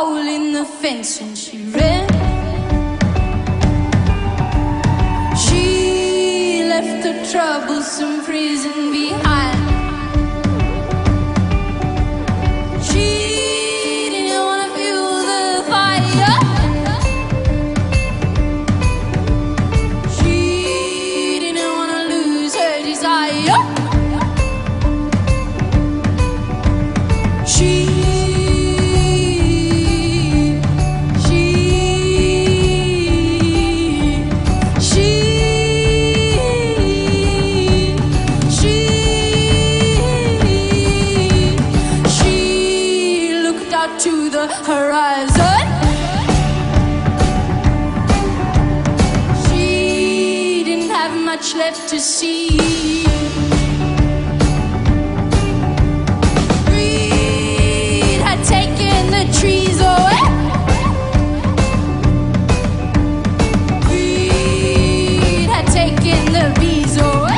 hole in the fence and she ran. She left her troublesome prison behind. She didn't want to feel the fire. She didn't want to lose her desire. To the horizon. She didn't have much left to see. Greed had taken the trees away. Greed had taken the bees away.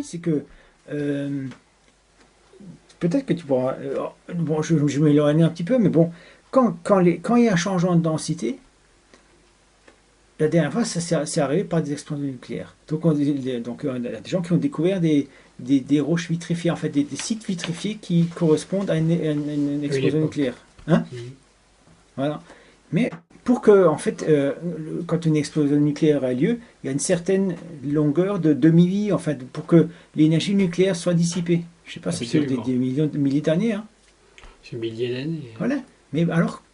C'est que peut-être que tu pourras bon, je m'éloigne un petit peu, mais bon, quand il y a un changement de densité, la dernière fois c'est arrivé par des explosions nucléaires. Donc il y a des gens qui ont découvert des roches vitrifiées, en fait des sites vitrifiés qui correspondent à une explosion nucléaire, hein. Voilà. Mais pour que, en fait, quand une explosion nucléaire a lieu, il y a une certaine longueur de demi-vie, en fait, pour que l'énergie nucléaire soit dissipée. Je ne sais pas, ça dure des milliers d'années. Hein. C'est milliers d'années. Voilà. Mais alors,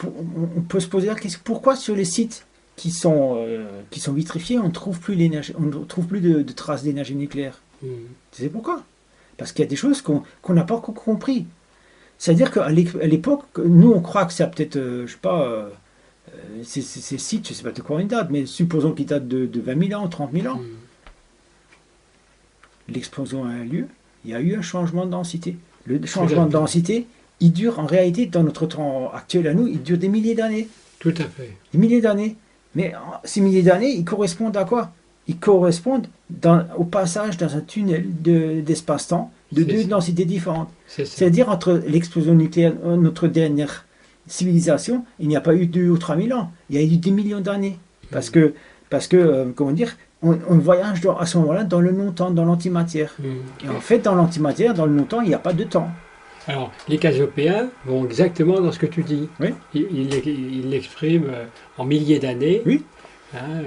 on peut se poser la question, pourquoi sur les sites qui sont vitrifiés, on ne trouve plus de traces d'énergie nucléaire? Tu sais pourquoi? Parce qu'il y a des choses qu'on n'a pas encore compris. C'est-à-dire qu'à l'époque, nous, on croit que c'est peut-être, je ne sais pas... ces sites, je ne sais pas de quoi ils datent, mais supposons qu'ils datent de 20 000 ans, 30 000 ans. L'explosion a eu lieu, il y a eu un changement de densité. Le changement de densité, il dure en réalité, dans notre temps actuel à nous, il dure des milliers d'années. Tout à fait. Des milliers d'années. Mais ces milliers d'années, ils correspondent à quoi? Ils correspondent au passage dans un tunnel d'espace-temps de deux densités différentes. C'est-à-dire entre l'explosion nucléaire, notre dernière civilisation, il n'y a pas eu 2 ou 3 000 ans, il y a eu des millions d'années. Parce que comment dire, on voyage à ce moment-là dans le non-temps, dans l'antimatière. Et en fait, dans l'antimatière, dans le non-temps, il n'y a pas de temps. Alors, les Casopéens vont exactement dans ce que tu dis. Oui. Ils l'expriment en milliers d'années. Oui. Hein,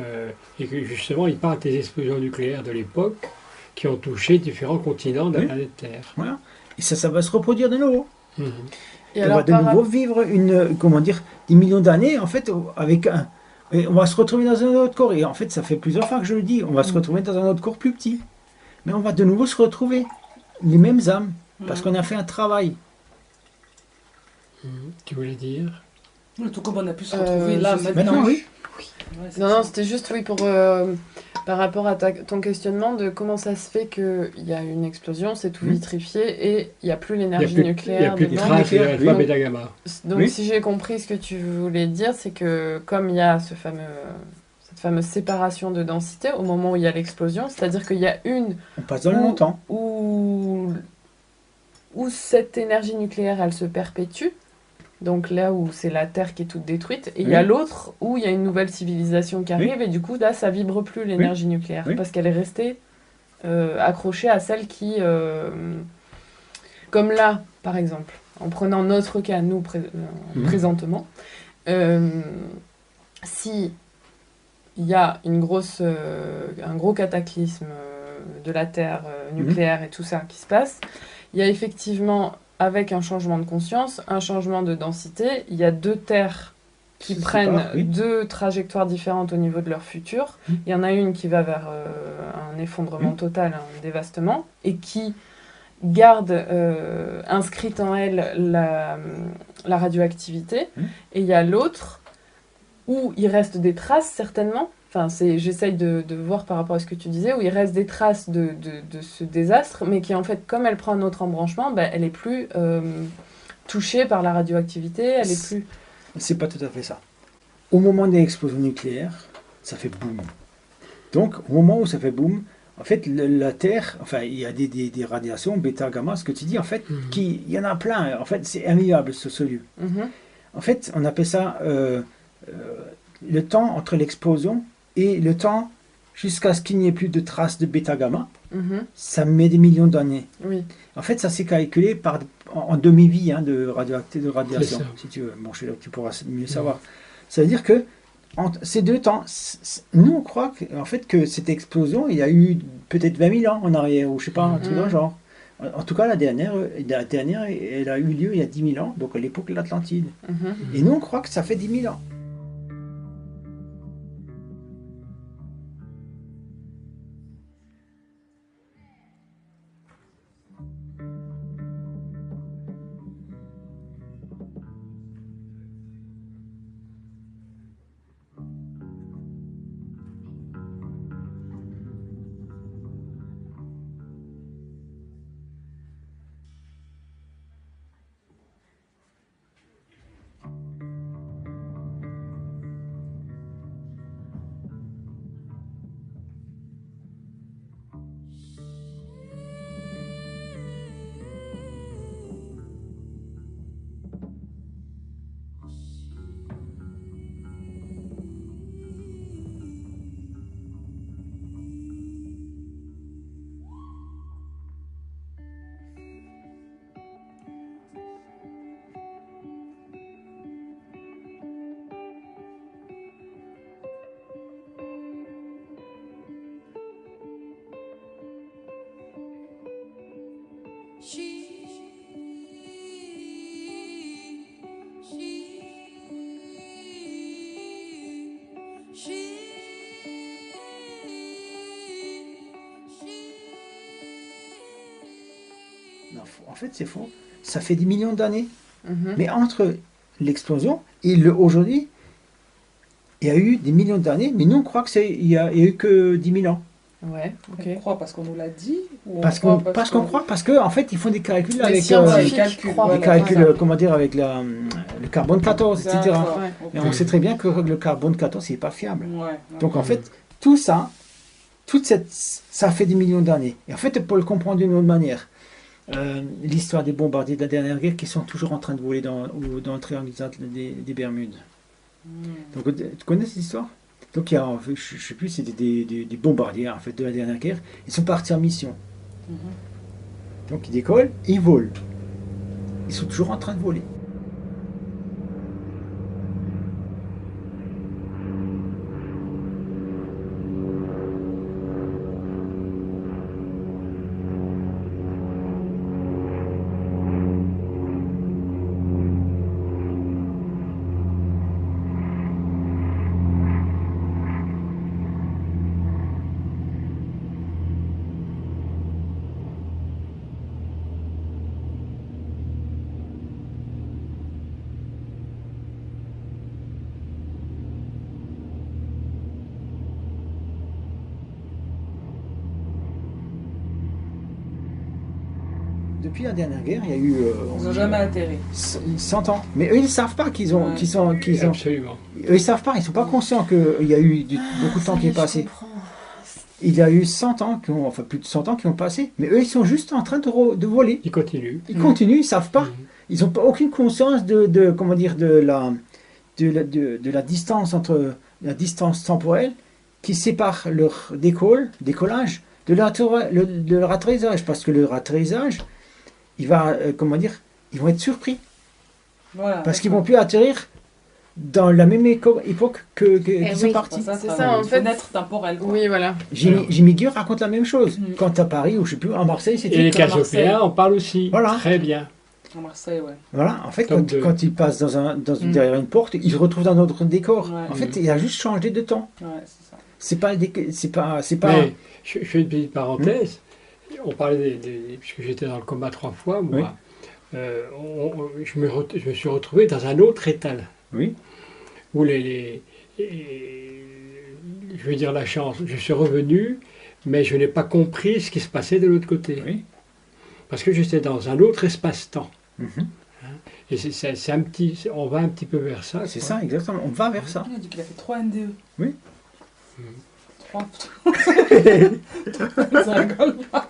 et que justement, ils parlent des explosions nucléaires de l'époque qui ont touché différents continents de la planète Terre. Voilà. Et ça va se reproduire de nouveau. Et on va de nouveau vivre des millions d'années, en fait, et on va se retrouver dans un autre corps. Et en fait, ça fait plusieurs fois que je le dis, on va se retrouver dans un autre corps plus petit. Mais on va de nouveau se retrouver, les mêmes âmes, parce qu'on a fait un travail. Tu voulais dire? Tout comme on a pu se retrouver là, maintenant. Oui. Ouais, non, c'était juste, oui, pour par rapport à ton questionnement de comment ça se fait qu'il y a une explosion, c'est tout vitrifié et il n'y a plus l'énergie nucléaire. Il n'y a plus de traces de l'alpha bêta gamma. Donc, si j'ai compris ce que tu voulais dire, c'est que comme il y a cette fameuse séparation de densité au moment où il y a l'explosion, c'est-à-dire qu'il y a on passe dans le longtemps. Où cette énergie nucléaire, elle se perpétue. Donc là où c'est la Terre qui est toute détruite, et il y a l'autre où il y a une nouvelle civilisation qui arrive, et du coup là ça vibre plus l'énergie nucléaire, parce qu'elle est restée accrochée à celle qui, comme là par exemple, en prenant notre cas, nous présentement, si il y a un gros cataclysme de la Terre nucléaire et tout ça qui se passe, il y a effectivement avec un changement de conscience, un changement de densité, il y a deux terres qui Se prennent séparent, oui. deux trajectoires différentes au niveau de leur futur. Il y en a une qui va vers un effondrement total, un dévastement, et qui garde inscrite en elle la radioactivité. Et il y a l'autre où il reste des traces, certainement. Enfin, j'essaye de voir par rapport à ce que tu disais, où il reste des traces de ce désastre, mais qui, en fait, comme elle prend un autre embranchement, ben, elle est plus touchée par la radioactivité, elle est plus... C'est pas tout à fait ça. Au moment des explosions nucléaires, ça fait boum. Donc, au moment où ça fait boum, en fait, la Terre, enfin, il y a des radiations, bêta, gamma, ce que tu dis, en fait, il y en a plein. En fait, c'est immuable, ce lieu. En fait, on appelle ça le temps entre l'explosion et le temps jusqu'à ce qu'il n'y ait plus de traces de bêta-gamma. Ça met des millions d'années. Oui. En fait, ça s'est calculé en demi-vie de radiation, ça. si tu veux. Bon, tu pourras mieux savoir. Ça veut dire que entre ces deux temps, nous on croit en fait, que cette explosion, il y a eu peut-être 20 000 ans en arrière, ou je sais pas, un truc dans le genre. En tout cas, la dernière, elle a eu lieu il y a 10 000 ans, donc à l'époque de l'Atlantide. Et nous on croit que ça fait 10 000 ans. Non, en fait, c'est faux. Ça fait des millions d'années. Mais entre l'explosion et aujourd'hui, il y a eu des millions d'années, mais nous on croit qu'il y a eu que 10 000 ans. Ouais, ok. On croit parce qu'on nous l'a dit ou on Parce croit qu'on croit, parce qu'en fait, ils font des calculs Les avec scientifiques croient. des calculs, comment dire, avec le carbone 14, etc. D'accord, Ouais. ok. Et on sait très bien que le carbone 14, c'est pas fiable. Ouais, Donc en fait, tout ça, ça fait des millions d'années. Et en fait, pour le comprendre d'une autre manière, l'histoire des bombardiers de la dernière guerre qui sont toujours en train de voler dans le triangle des Bermudes. Donc tu connais cette histoire? Donc il y a, je ne sais plus, c'était des bombardiers en fait, de la dernière guerre. Ils sont partis en mission. Donc ils décollent et ils volent. Ils sont toujours en train de voler. Depuis la dernière guerre, il y a eu Ils n'ont jamais atterri. 100 ans. Mais eux, ils ne savent pas qu'ils ont, Ouais. qu'ils ont. Absolument. Eux, ils savent pas, ils sont pas conscients qu'il y a eu beaucoup de temps qui est passé. Il y a eu 100 ans, enfin plus de 100 ans qui ont passé, mais eux, ils sont juste en train de voler. Il continue. Ils continuent, ils savent pas. Ils n'ont aucune conscience comment dire, de la distance entre la distance temporelle qui sépare leur décollage de leur atterrissage. Parce que leur atterrissage, il va, comment dire, ils vont être surpris. Voilà, Parce qu'ils vont plus atterrir dans la même époque qu'ils sont oui. partis. Ça, C'est ça, ça, en une fait. fenêtre temporelle. Quoi. Oui, voilà. Jimmy Gueux raconte la même chose. Quand à Paris, ou je sais plus, à Marseille, c'était Et les comme à Marseille. Cassiopéens, on parle aussi. Voilà. Très bien. À Marseille, ouais. Voilà, en fait, Tome 2. quand il passe derrière une porte, il se retrouve dans notre décor. Ouais. En fait, il a juste changé de temps. Ouais, c'est ça. C'est pas, c'est pas. Mais je fais une petite parenthèse. On parlait puisque j'étais dans le coma 3 fois, moi. Oui. Je me suis retrouvé dans un autre état, là, Oui. où je veux dire la chance. Je suis revenu, mais je n'ai pas compris ce qui se passait de l'autre côté. Oui. Parce que j'étais dans un autre espace-temps. Mhm. Et on va un petit peu vers ça. C'est quoi. ça, exactement. On va vers ça. Il a dit qu'il a fait 3 NDE. Oui. 3. Ça rigole pas.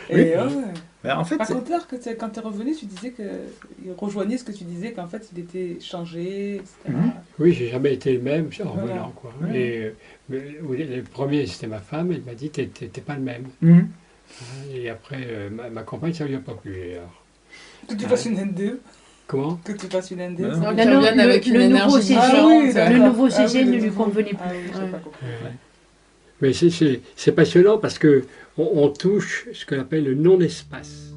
Et Oui. ouais. Ben, en fait, Par contre, là, quand tu es revenu, tu disais qu'il rejoignait ce que tu disais, qu'en fait, il était changé, etc. Mhm. Oui, j'ai jamais été le même en Voilà. revenant. Quoi. Ouais. Et, le premier, c'était ma femme, elle m'a dit t'es pas le même. Mhm. Et après, ma compagne, ça lui a pas plu. Alors. Que tu fasses une NDE. Comment? Que tu fasses une NDE. Ben, ça- Donc, Le, ils reviennent avec une nouveau énergie CG, différente. d'accord. le nouveau Ah CG oui, ne le lui nouveau. convenait plus. Ah oui, j'ai Ouais. pas compris. Mais c'est passionnant parce que on touche ce qu'on appelle le non-espace.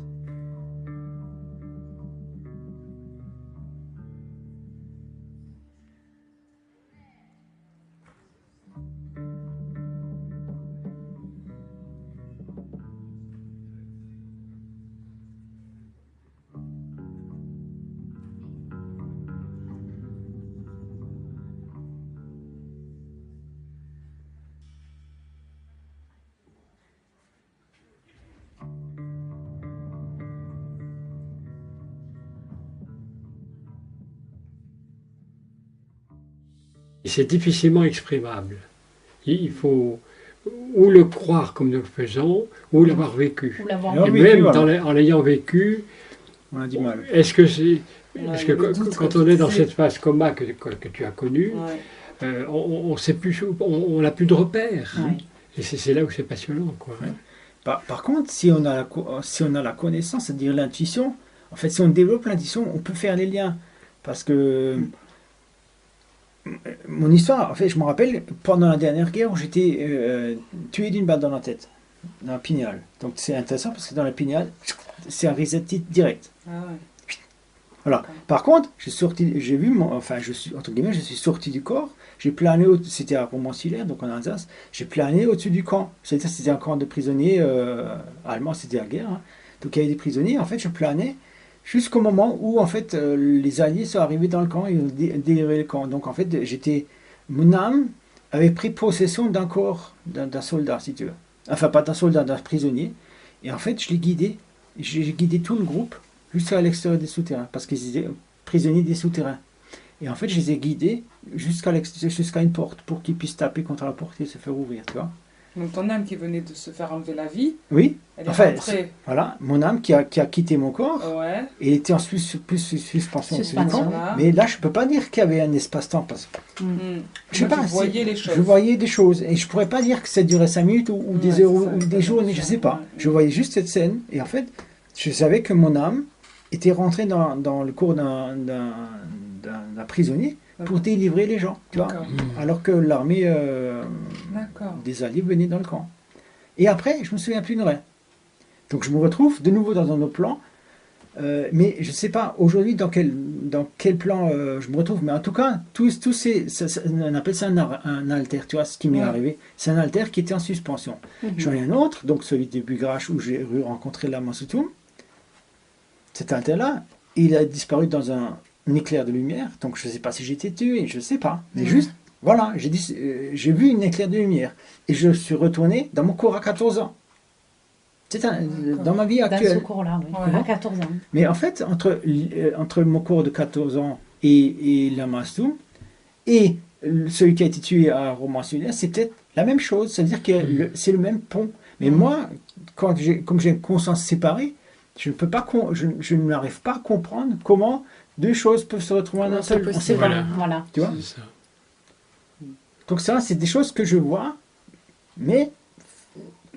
Et c'est difficilement exprimable. Il faut ou le croire comme nous le faisons, ou l'avoir vécu. Ou l'avoir Alors, Et oui, même voilà. en l'ayant vécu, On a du mal. est-ce que c'est... Ouais, Parce il que y a des doutes, quand comme on tu est dans disais. cette phase coma que tu as connue, Ouais. on sait plus, on n'a plus de repères. Ouais. Et c'est là où c'est passionnant, quoi. Ouais. Par contre, si on a la connaissance, c'est-à-dire l'intuition, en fait, si on développe l'intuition, on peut faire les liens. Parce que mon histoire, en fait, je me rappelle, pendant la dernière guerre, où j'étais tué d'une balle dans la tête, dans la pignale. Donc c'est intéressant parce que dans la pignale, c'est un reset direct. Ah ouais. Voilà. Par contre, j'ai vu, je suis, entre guillemets, je suis sorti du corps, j'ai plané, c'était à Romans-sur-Isère, donc en Alsace, j'ai plané au-dessus du camp. C'est-à-dire, c'était un camp de prisonniers allemands, c'était la guerre. Hein. Donc il y avait des prisonniers, en fait, je planais jusqu'au moment où, en fait, les Alliés sont arrivés dans le camp, ils ont délivré le camp. Donc en fait, mon âme avait pris possession d'un corps, d'un soldat, si tu veux. Enfin, pas d'un soldat, d'un prisonnier. Et en fait, je l'ai guidé, j'ai guidé tout le groupe jusqu'à l'extérieur des souterrains, parce qu'ils étaient prisonniers des souterrains. Et en fait, je les ai guidés jusqu'à une porte, pour qu'ils puissent taper contre la porte et se faire ouvrir, tu vois. Donc ton âme qui venait de se faire enlever la vie, Oui, elle est enfin, rentrée. voilà, mon âme qui a quitté mon corps, Ouais. et était en suspension. Suspension. Voilà. Mais là, je peux pas dire qu'il y avait un espace-temps, parce que Hmm. je sais Donc, pas, tu voyais les choses. je voyais des choses, et je pourrais pas dire que ça durait 5 minutes, ou Ouais, des heures, c'est ça, ou c'est des ça, journées, c'est je ça. sais pas. Ouais. Je voyais juste cette scène, et en fait, je savais que mon âme était rentrée dans le corps d'un prisonnier pour délivrer les gens, tu vois. D'accord. Alors que l'armée D'accord. des Alliés venait dans le camp. Et après, je me souviens plus de rien. Donc je me retrouve de nouveau dans un autre plan, mais je ne sais pas aujourd'hui dans quel plan je me retrouve, mais en tout cas, on appelle ça un alter, tu vois, ce qui m'est Ouais. arrivé. C'est un alter qui était en suspension. J'en ai un autre, donc celui de Bugrache où j'ai rencontré la Mansoutoum. Cet alter-là, il a disparu dans un éclair de lumière, donc je ne sais pas si j'étais tué, je ne sais pas, mais juste, voilà, j'ai vu une éclair de lumière, et je suis retourné dans mon corps à 14 ans. Dans ma vie Dans ce actuelle. cours-là, oui. Ouais. À 14 ans. Mais en fait, entre mon corps de 14 ans et la Mansoutoum, et celui qui a été tué à Romans-sur-Isère, c'est peut-être la même chose, c'est-à-dire que c'est le même pont. Mais moi, comme j'ai une conscience séparée, je n'arrive pas à comprendre comment deux choses peuvent se retrouver dans Comment un seul. c'est On sait possible. pas. Voilà. Tu vois? C'est ça. Donc ça, c'est des choses que je vois, mais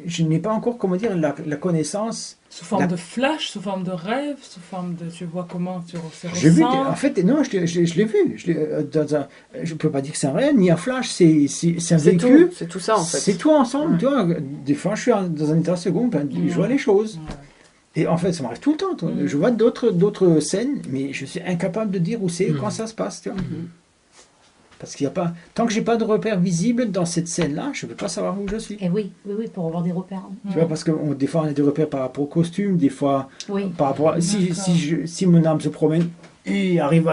je n'ai pas encore, comment dire, la connaissance. Sous forme La- de flash, sous forme de rêve, sous forme de... Tu vois comment tu se J'ai vu, ressens. en fait, non, je l'ai vu. Je ne peux pas dire que c'est un rêve, ni un flash, c'est un C'est vécu. tout, c'est tout ça en fait. C'est tout ensemble, Ouais. tu vois. Des fois, je suis dans un état second, ben, je vois Ouais. les choses. Ouais. Et en fait, ça m'arrive tout le temps. Je vois d'autres scènes, mais je suis incapable de dire où c'est, quand ça se passe. Tu vois. Parce qu'il y a pas, tant que j'ai pas de repère visible dans cette scène-là, je ne peux pas savoir où je suis. Et oui, pour avoir des repères. Tu vois, parce que des fois, on a des repères par rapport au costume, des fois, Oui. par rapport à, si mon âme se promène et arrive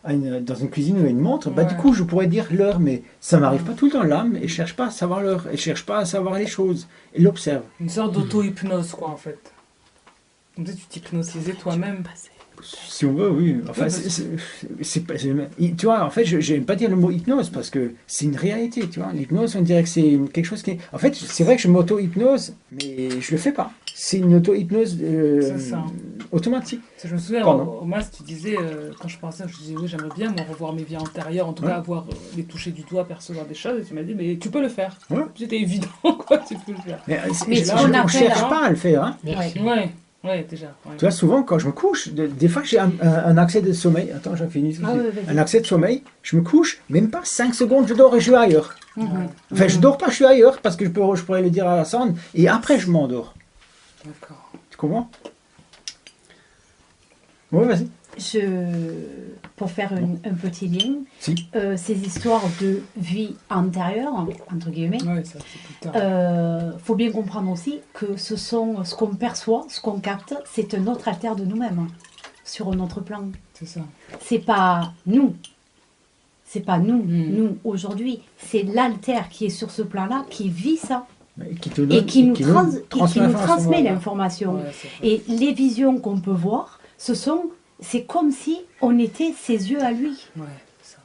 dans une cuisine ou à une montre, bah, du coup, je pourrais dire l'heure, mais ça m'arrive pas tout le temps. L'âme, elle cherche pas à savoir l'heure, elle cherche pas à savoir les choses, elle l'observe. Une sorte d'auto-hypnose, quoi, en fait. Comme si tu t'hypnotisais toi-même. Si on veut, oui. Enfin, tu vois, en fait, je n'aime pas dire le mot hypnose parce que c'est une réalité, tu vois. L'hypnose, on dirait que c'est quelque chose qui est... En fait, c'est vrai que je m'auto-hypnose, mais je le fais pas. C'est une auto-hypnose automatique. Je me souviens, au Mas, tu disais, quand je pensais, je disais, oui, j'aimerais bien moi, revoir mes vies antérieures, en tout cas avoir les toucher du doigt, percevoir des choses. Et tu m'as dit, mais tu peux le faire. Ouais. C'était évident, quoi, tu peux le faire. Mais on ne cherche pas à le faire. Hein. Merci. Ouais, déjà. Ouais. Tu vois, souvent, quand je me couche, des fois, j'ai un accès de sommeil. Attends, j'ai fini. Un accès de sommeil, je me couche, même pas 5 secondes, je dors et je suis ailleurs. Enfin, je dors pas, je suis ailleurs, parce que je pourrais le dire à Sandre, et après, je m'endors. D'accord. Tu comprends? Oui, vas-y. Pour faire un petit lien, Si. ces histoires de vie antérieure, entre guillemets, Ouais, ça, c'est plus tard. faut bien comprendre aussi que ce qu'on perçoit, ce qu'on capte, c'est un autre alter de nous-mêmes, sur un autre plan. C'est ça. C'est pas nous. C'est pas nous aujourd'hui. C'est l'alter qui est sur ce plan-là, qui vit ça. Et qui nous transmet l'information. Ouais, et les visions qu'on peut voir, c'est comme si on était ses yeux à lui. Ouais, ça.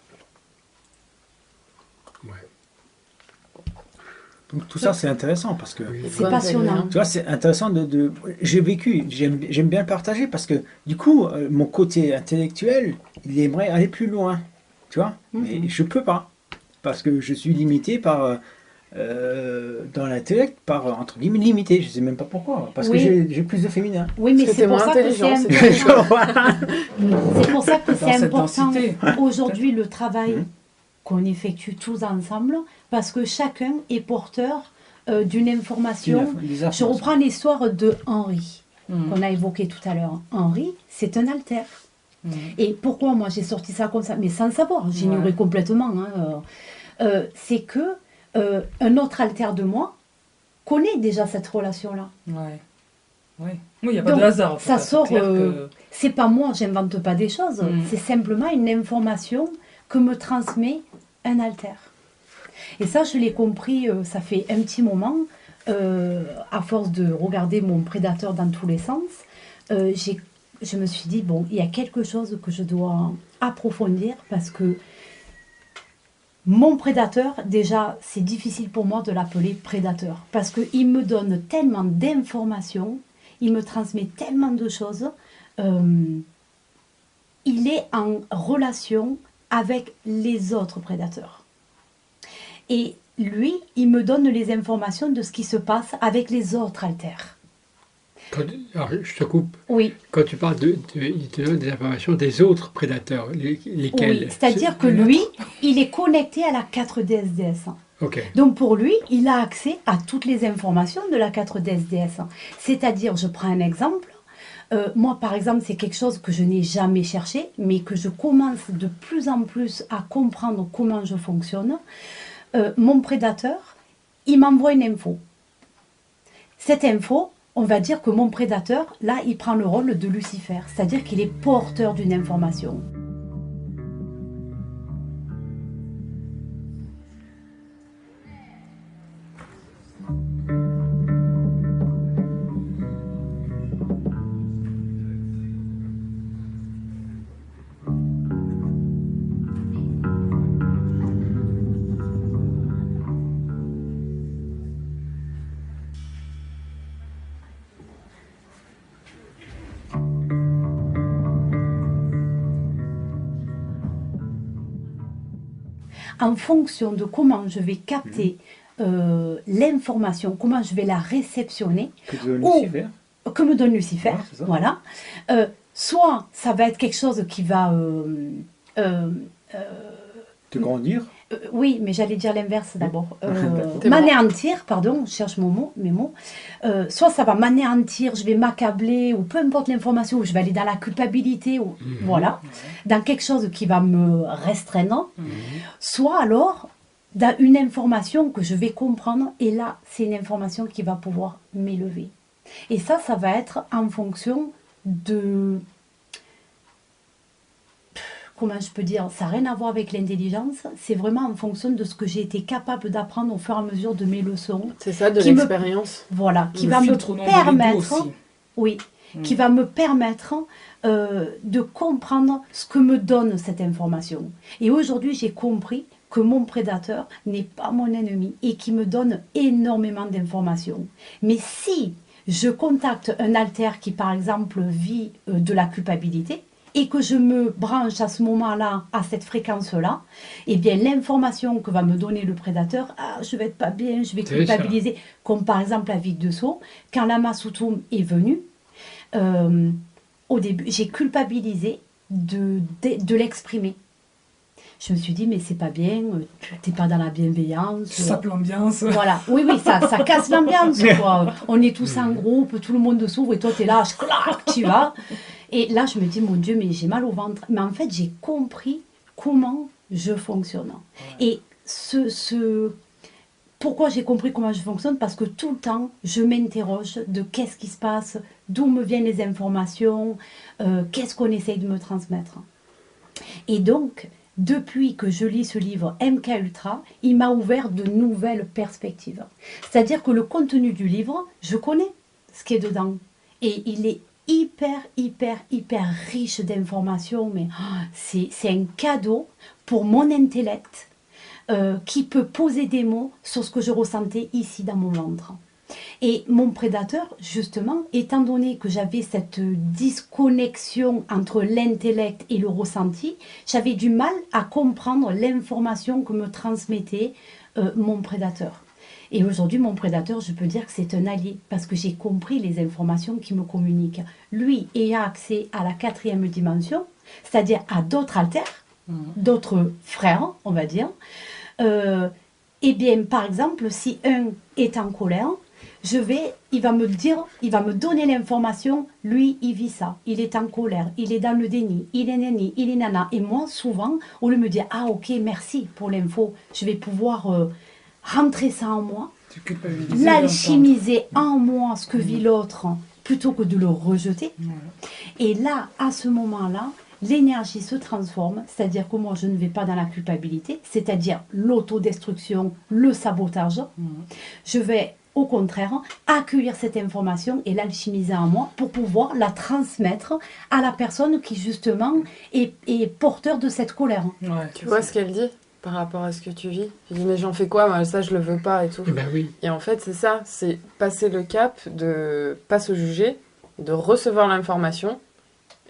Donc tout ça, c'est intéressant parce que... C'est passionnant. Tu vois, c'est intéressant j'ai vécu, j'aime bien le partager parce que du coup, mon côté intellectuel, il aimerait aller plus loin, tu vois, mais je peux pas parce que je suis limité par... dans l'intellect, par entre guillemets limité, je sais même pas pourquoi, parce que j'ai plus de féminin. Oui, mais c'est pour ça que c'est important. C'est pour ça que c'est important aujourd'hui le travail qu'on effectue tous ensemble, parce que chacun est porteur d'une information. Je reprends l'histoire de Henri, qu'on a évoqué tout à l'heure. Henri, c'est un alter. Et pourquoi moi j'ai sorti ça comme ça, mais sans savoir, j'ignorais complètement. C'est que un autre alter de moi connaît déjà cette relation-là. Oui, il n'y a pas de hasard. Ça sort, c'est pas moi, j'invente pas des choses, c'est simplement une information que me transmet un alter. Et ça, je l'ai compris, ça fait un petit moment, à force de regarder mon prédateur dans tous les sens, je me suis dit, bon, il y a quelque chose que je dois approfondir parce que mon prédateur, déjà, c'est difficile pour moi de l'appeler prédateur parce qu'il me donne tellement d'informations, il me transmet tellement de choses. Il est en relation avec les autres prédateurs. Et lui, il me donne les informations de ce qui se passe avec les autres alters. Alors, je te coupe. Oui. Quand tu parles il te donne des informations des autres prédateurs, lesquels? Oui, c'est-à-dire que lui, il est connecté à la 4D-SDS. Ok. Donc pour lui, il a accès à toutes les informations de la 4D-SDS. C'est-à-dire, je prends un exemple. Moi, par exemple, c'est quelque chose que je n'ai jamais cherché, mais que je commence de plus en plus à comprendre comment je fonctionne. Mon prédateur, il m'envoie une info. Cette info, on va dire que mon prédateur, là, il prend le rôle de Lucifer, c'est-à-dire qu'il est porteur d'une information. En fonction de comment je vais capter l'information, comment je vais la réceptionner, que me donne Lucifer, voilà. Soit ça va être quelque chose qui va te grandir, Oui, mais j'allais dire l'inverse d'abord. T'es M'anéantir, pardon, je cherche mes mots. Soit ça va m'anéantir, je vais m'accabler, ou peu importe l'information, ou je vais aller dans la culpabilité, ou voilà, dans quelque chose qui va me restreindre. Soit alors, dans une information que je vais comprendre, et là, c'est une information qui va pouvoir m'élever. Et ça va être en fonction de... Comment je peux dire, ça n'a rien à voir avec l'intelligence, c'est vraiment en fonction de ce que j'ai été capable d'apprendre au fur et à mesure de mes leçons. C'est ça, de Qui me- l'expérience. Voilà, qui Le va me filtre au nombre d'ego permettre, aussi. oui, qui va me permettre de comprendre ce que me donne cette information. Et aujourd'hui, j'ai compris que mon prédateur n'est pas mon ennemi et qui me donne énormément d'informations. Mais si je contacte un alter qui, par exemple, vit de la culpabilité, et que je me branche à ce moment-là, à cette fréquence-là, eh bien l'information que va me donner le prédateur, je vais être pas bien, je vais C'est culpabiliser, comme par exemple la Vic de Sceaux, quand Lama Soutoum est venue, au début, j'ai culpabilisé de l'exprimer. Je me suis dit, mais c'est pas bien, tu n'es pas dans la bienveillance. Tu sapes l'ambiance. Voilà, oui, ça casse l'ambiance, quoi. On est tous en groupe, tout le monde s'ouvre et toi, tu es là, clac, tu vas. Et là, je me dis, mon Dieu, mais j'ai mal au ventre. Mais en fait, j'ai compris comment je fonctionne. Et pourquoi j'ai compris comment je fonctionne? Parce que tout le temps, je m'interroge de qu'est-ce qui se passe, d'où me viennent les informations, qu'est-ce qu'on essaye de me transmettre. Et donc, depuis que je lis ce livre MK Ultra, il m'a ouvert de nouvelles perspectives. C'est-à-dire que le contenu du livre, je connais ce qui est dedans. Et il est hyper riche d'informations, mais c'est un cadeau pour mon intellect qui peut poser des mots sur ce que je ressentais ici dans mon ventre. Et mon prédateur, justement, étant donné que j'avais cette disconnexion entre l'intellect et le ressenti, j'avais du mal à comprendre l'information que me transmettait mon prédateur. Et aujourd'hui, mon prédateur, je peux dire que c'est un allié, parce que j'ai compris les informations qu'il me communique. Lui ayant accès à la 4e dimension, c'est-à-dire à d'autres alters, d'autres frères, on va dire, eh bien, par exemple, si un est en colère, il va me dire, il va me donner l'information, lui, il vit ça, il est en colère, il est dans le déni, il est nani, il est nana. Et moi, souvent, au lieu de me dire, ah ok, merci pour l'info, je vais pouvoir rentrer ça en moi, Tu culpabilises. l'alchimiser en moi, ce que vit l'autre, plutôt que de le rejeter. Voilà. Et là, à ce moment-là, l'énergie se transforme, c'est-à-dire que moi, je ne vais pas dans la culpabilité, c'est-à-dire l'autodestruction, le sabotage. Je vais, au contraire, accueillir cette information et l'alchimiser en moi pour pouvoir la transmettre à la personne qui, justement, est porteur de cette colère. Ouais, Tu vois ce qu'elle dit par rapport à ce que tu vis? Tu dis, mais j'en fais quoi? Moi, ça, je le veux pas et tout. Eh ben oui. Et en fait, c'est ça, c'est passer le cap de pas se juger, de recevoir l'information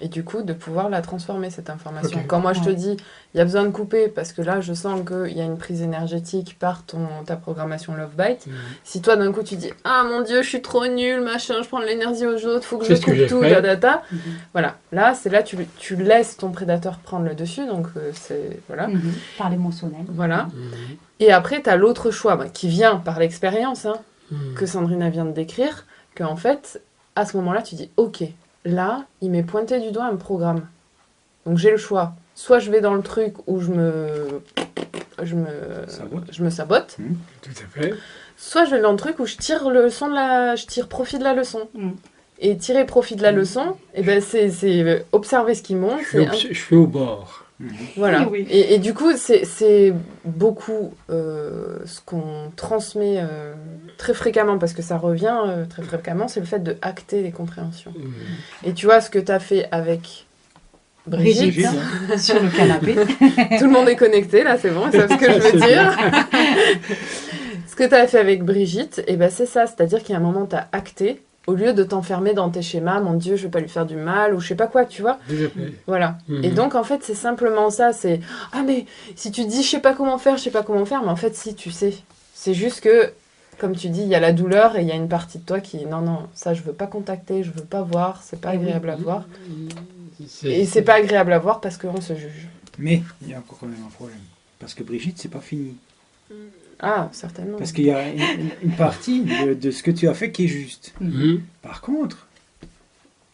et du coup de pouvoir la transformer, cette information. Ok. Quand moi je te Ouais. dis, il y a besoin de couper parce que là je sens qu'il y a une prise énergétique par ta programmation Love Bite, si toi d'un coup tu dis, ah mon Dieu, je suis trop nulle, machin, je prends de l'énergie aux autres, faut que C'est je ce que coupe j'ai tout, fait. voilà, là c'est là tu laisses ton prédateur prendre le dessus, donc c'est, voilà. Par l'émotionnel. Voilà. Et après, tu as l'autre choix qui vient par l'expérience, que Sandrine vient de décrire, qu'en fait, à ce moment-là, tu dis, ok, là, il m'est pointé du doigt un programme. Donc j'ai le choix. Soit je vais dans le truc où je me sabote, Tout à fait. soit je vais dans le truc où je tire je tire profit de la leçon. Et tirer profit de la leçon, et ben c'est observer ce qui monte. Je suis au bord. Voilà. Oui. Et du coup, c'est beaucoup ce qu'on transmet très fréquemment, parce que ça revient très fréquemment, c'est le fait de acter les compréhensions. Et tu vois ce que tu as fait avec Brigitte. Sur le canapé. Tout le monde est connecté, là, c'est bon, ils savent ce que je veux dire. Ce que tu as fait avec Brigitte, et ben c'est ça, c'est-à-dire qu'il y a un moment, tu as acté, au lieu de t'enfermer dans tes schémas, mon Dieu, je vais pas lui faire du mal, ou je sais pas quoi, tu vois. Tout à fait. Voilà. Et donc, en fait, c'est simplement ça, c'est « Ah, mais si tu dis, je sais pas comment faire, mais en fait, si, tu sais. C'est juste que, comme tu dis, il y a la douleur et il y a une partie de toi qui, non, ça, je veux pas contacter, je veux pas voir, c'est pas agréable à voir. Et c'est pas agréable à voir parce qu'on se juge. Mais il y a encore quand même un problème. Parce que Brigitte, c'est pas fini. Ah, certainement. Parce qu'il y a une partie de ce que tu as fait qui est juste. Mhm. Par contre,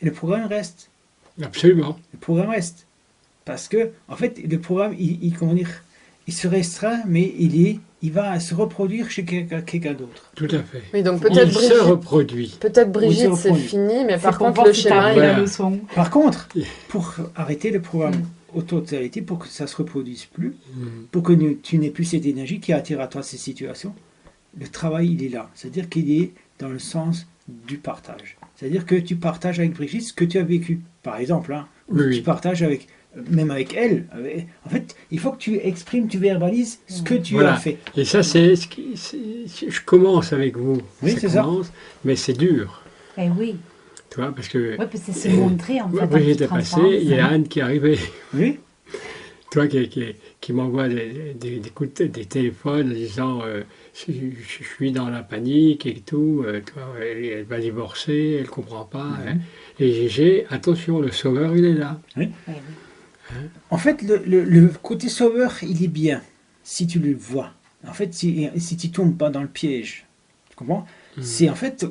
le programme reste. Absolument. Le programme reste. Parce que, en fait, le programme, comment dire, il se restreint, mais il va se reproduire chez quelqu'un d'autre. Tout à fait. Oui, donc Il peut-être se Brigitte, reproduit. peut-être Brigitte, c'est reproduit. fini, mais C'est par pour contre, voir le si t'as schéma, appris il la a... leçon. Par contre, pour arrêter le programme au totalité, pour que ça ne se reproduise plus, Mhm. pour que tu n'aies plus cette énergie qui attire à toi ces situations, le travail, il est là. C'est-à-dire qu'il est dans le sens du partage. C'est-à-dire que tu partages avec Brigitte ce que tu as vécu. Par exemple, hein, ou Oui, oui. tu partages même avec elle. En fait, il faut que tu exprimes, tu verbalises ce que tu Voilà. as fait. Et ça, c'est je commence avec vous. Oui, c'est ça. commence, mais c'est dur. Eh oui, Tu vois, parce que ouais, parce que c'est se montrer en fait. en Brigitte toute est passée, transparence. il y a Anne qui est arrivée. Oui, Toi qui m'envoie des des téléphones en disant je suis dans la panique et tout, toi, elle va divorcer, elle comprend pas. Hein. Et Gégé, attention, le sauveur, il est là. Eh oui. en fait, le côté sauveur, il est bien, si tu le vois. En fait, si tu tombes pas dans le piège, tu comprends? C'est en fait,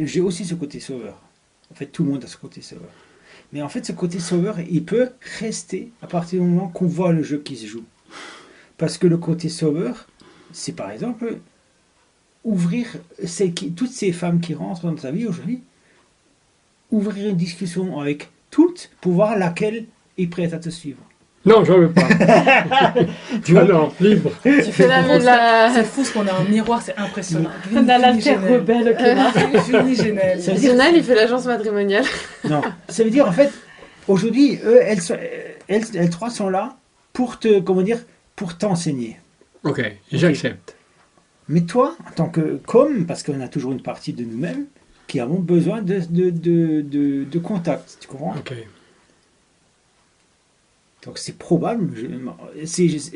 j'ai aussi ce côté sauveur. En fait, tout le monde a ce côté sauveur. Mais en fait, ce côté sauveur, il peut rester à partir du moment qu'on voit le jeu qui se joue. Parce que le côté sauveur, c'est par exemple ouvrir toutes ces femmes qui rentrent dans ta vie aujourd'hui, ouvrir une discussion avec toutes pour voir laquelle est prête à te suivre. Non, j'en veux pas. Tu vois, non, libre. Tu fais la... C'est fou ce qu'on a en miroir, c'est impressionnant. On a l'alter rebelle qui est là. Fumigène. Ça veut dire- Lionel, il fait l'agence matrimoniale. Non, ça veut dire en fait, aujourd'hui, elles trois sont là pour pour t'enseigner. Ok, j'accepte. Mais toi, en tant que parce qu'on a toujours une partie de nous-mêmes qui avons besoin de contact, tu comprends? Ok. Donc c'est probable, c'est juste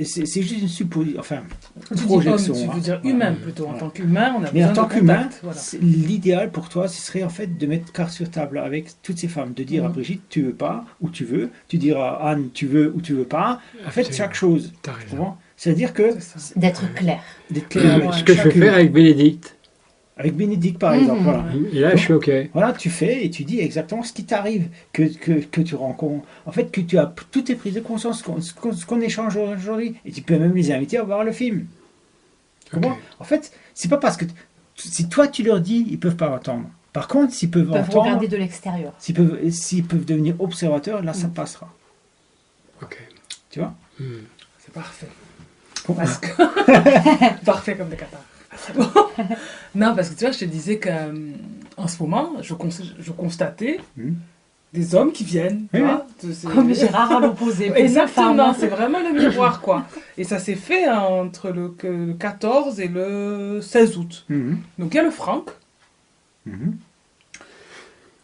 une supposition, enfin, une Tu dis projection. homme, tu veux hein. dire Voilà. humain plutôt. En Voilà. tant qu'humain, on a Mais besoin en tant de qu'humain, contact. Voilà. l'idéal pour toi, ce serait en fait de mettre carte sur table avec toutes ces femmes, de dire à Mhm. Brigitte, tu veux pas ou tu veux, tu diras à Anne, tu veux ou tu veux pas. En fait, Absolument. chaque chose. T'as Tu raison. comprends? C'est-à-dire que C'est ça. D'être clair. d'être clair avec Ce que je vais chacune. faire avec Bénédicte. Avec Bénédicte, par exemple. Voilà. Et là, je suis ok. Voilà, tu fais et tu dis exactement ce qui t'arrive, que tu rencontres. En fait, que tu as toutes tes prises de conscience, ce qu'on échange aujourd'hui. Et tu peux même les inviter à voir le film. Tu comprends? Ok. En fait, c'est pas parce que si toi tu leur dis, ils peuvent pas entendre. Par contre, s'ils peuvent Ils peuvent entendre, regarder de l'extérieur. s'ils peuvent devenir observateurs, là, ça passera. Ok. Tu vois? C'est parfait. Bon, Parce que... Parfait comme des cathares. Bon. Non, parce que tu vois, je te disais qu'en ce moment, je constatais Mhm. des hommes qui viennent. tu Oui, vois, Comme Gérard à l'opposé. Exactement, c'est vraiment le miroir, quoi. Et ça s'est fait entre le 14 et le 16 août. Mhm. Donc il y a le Franck Mhm.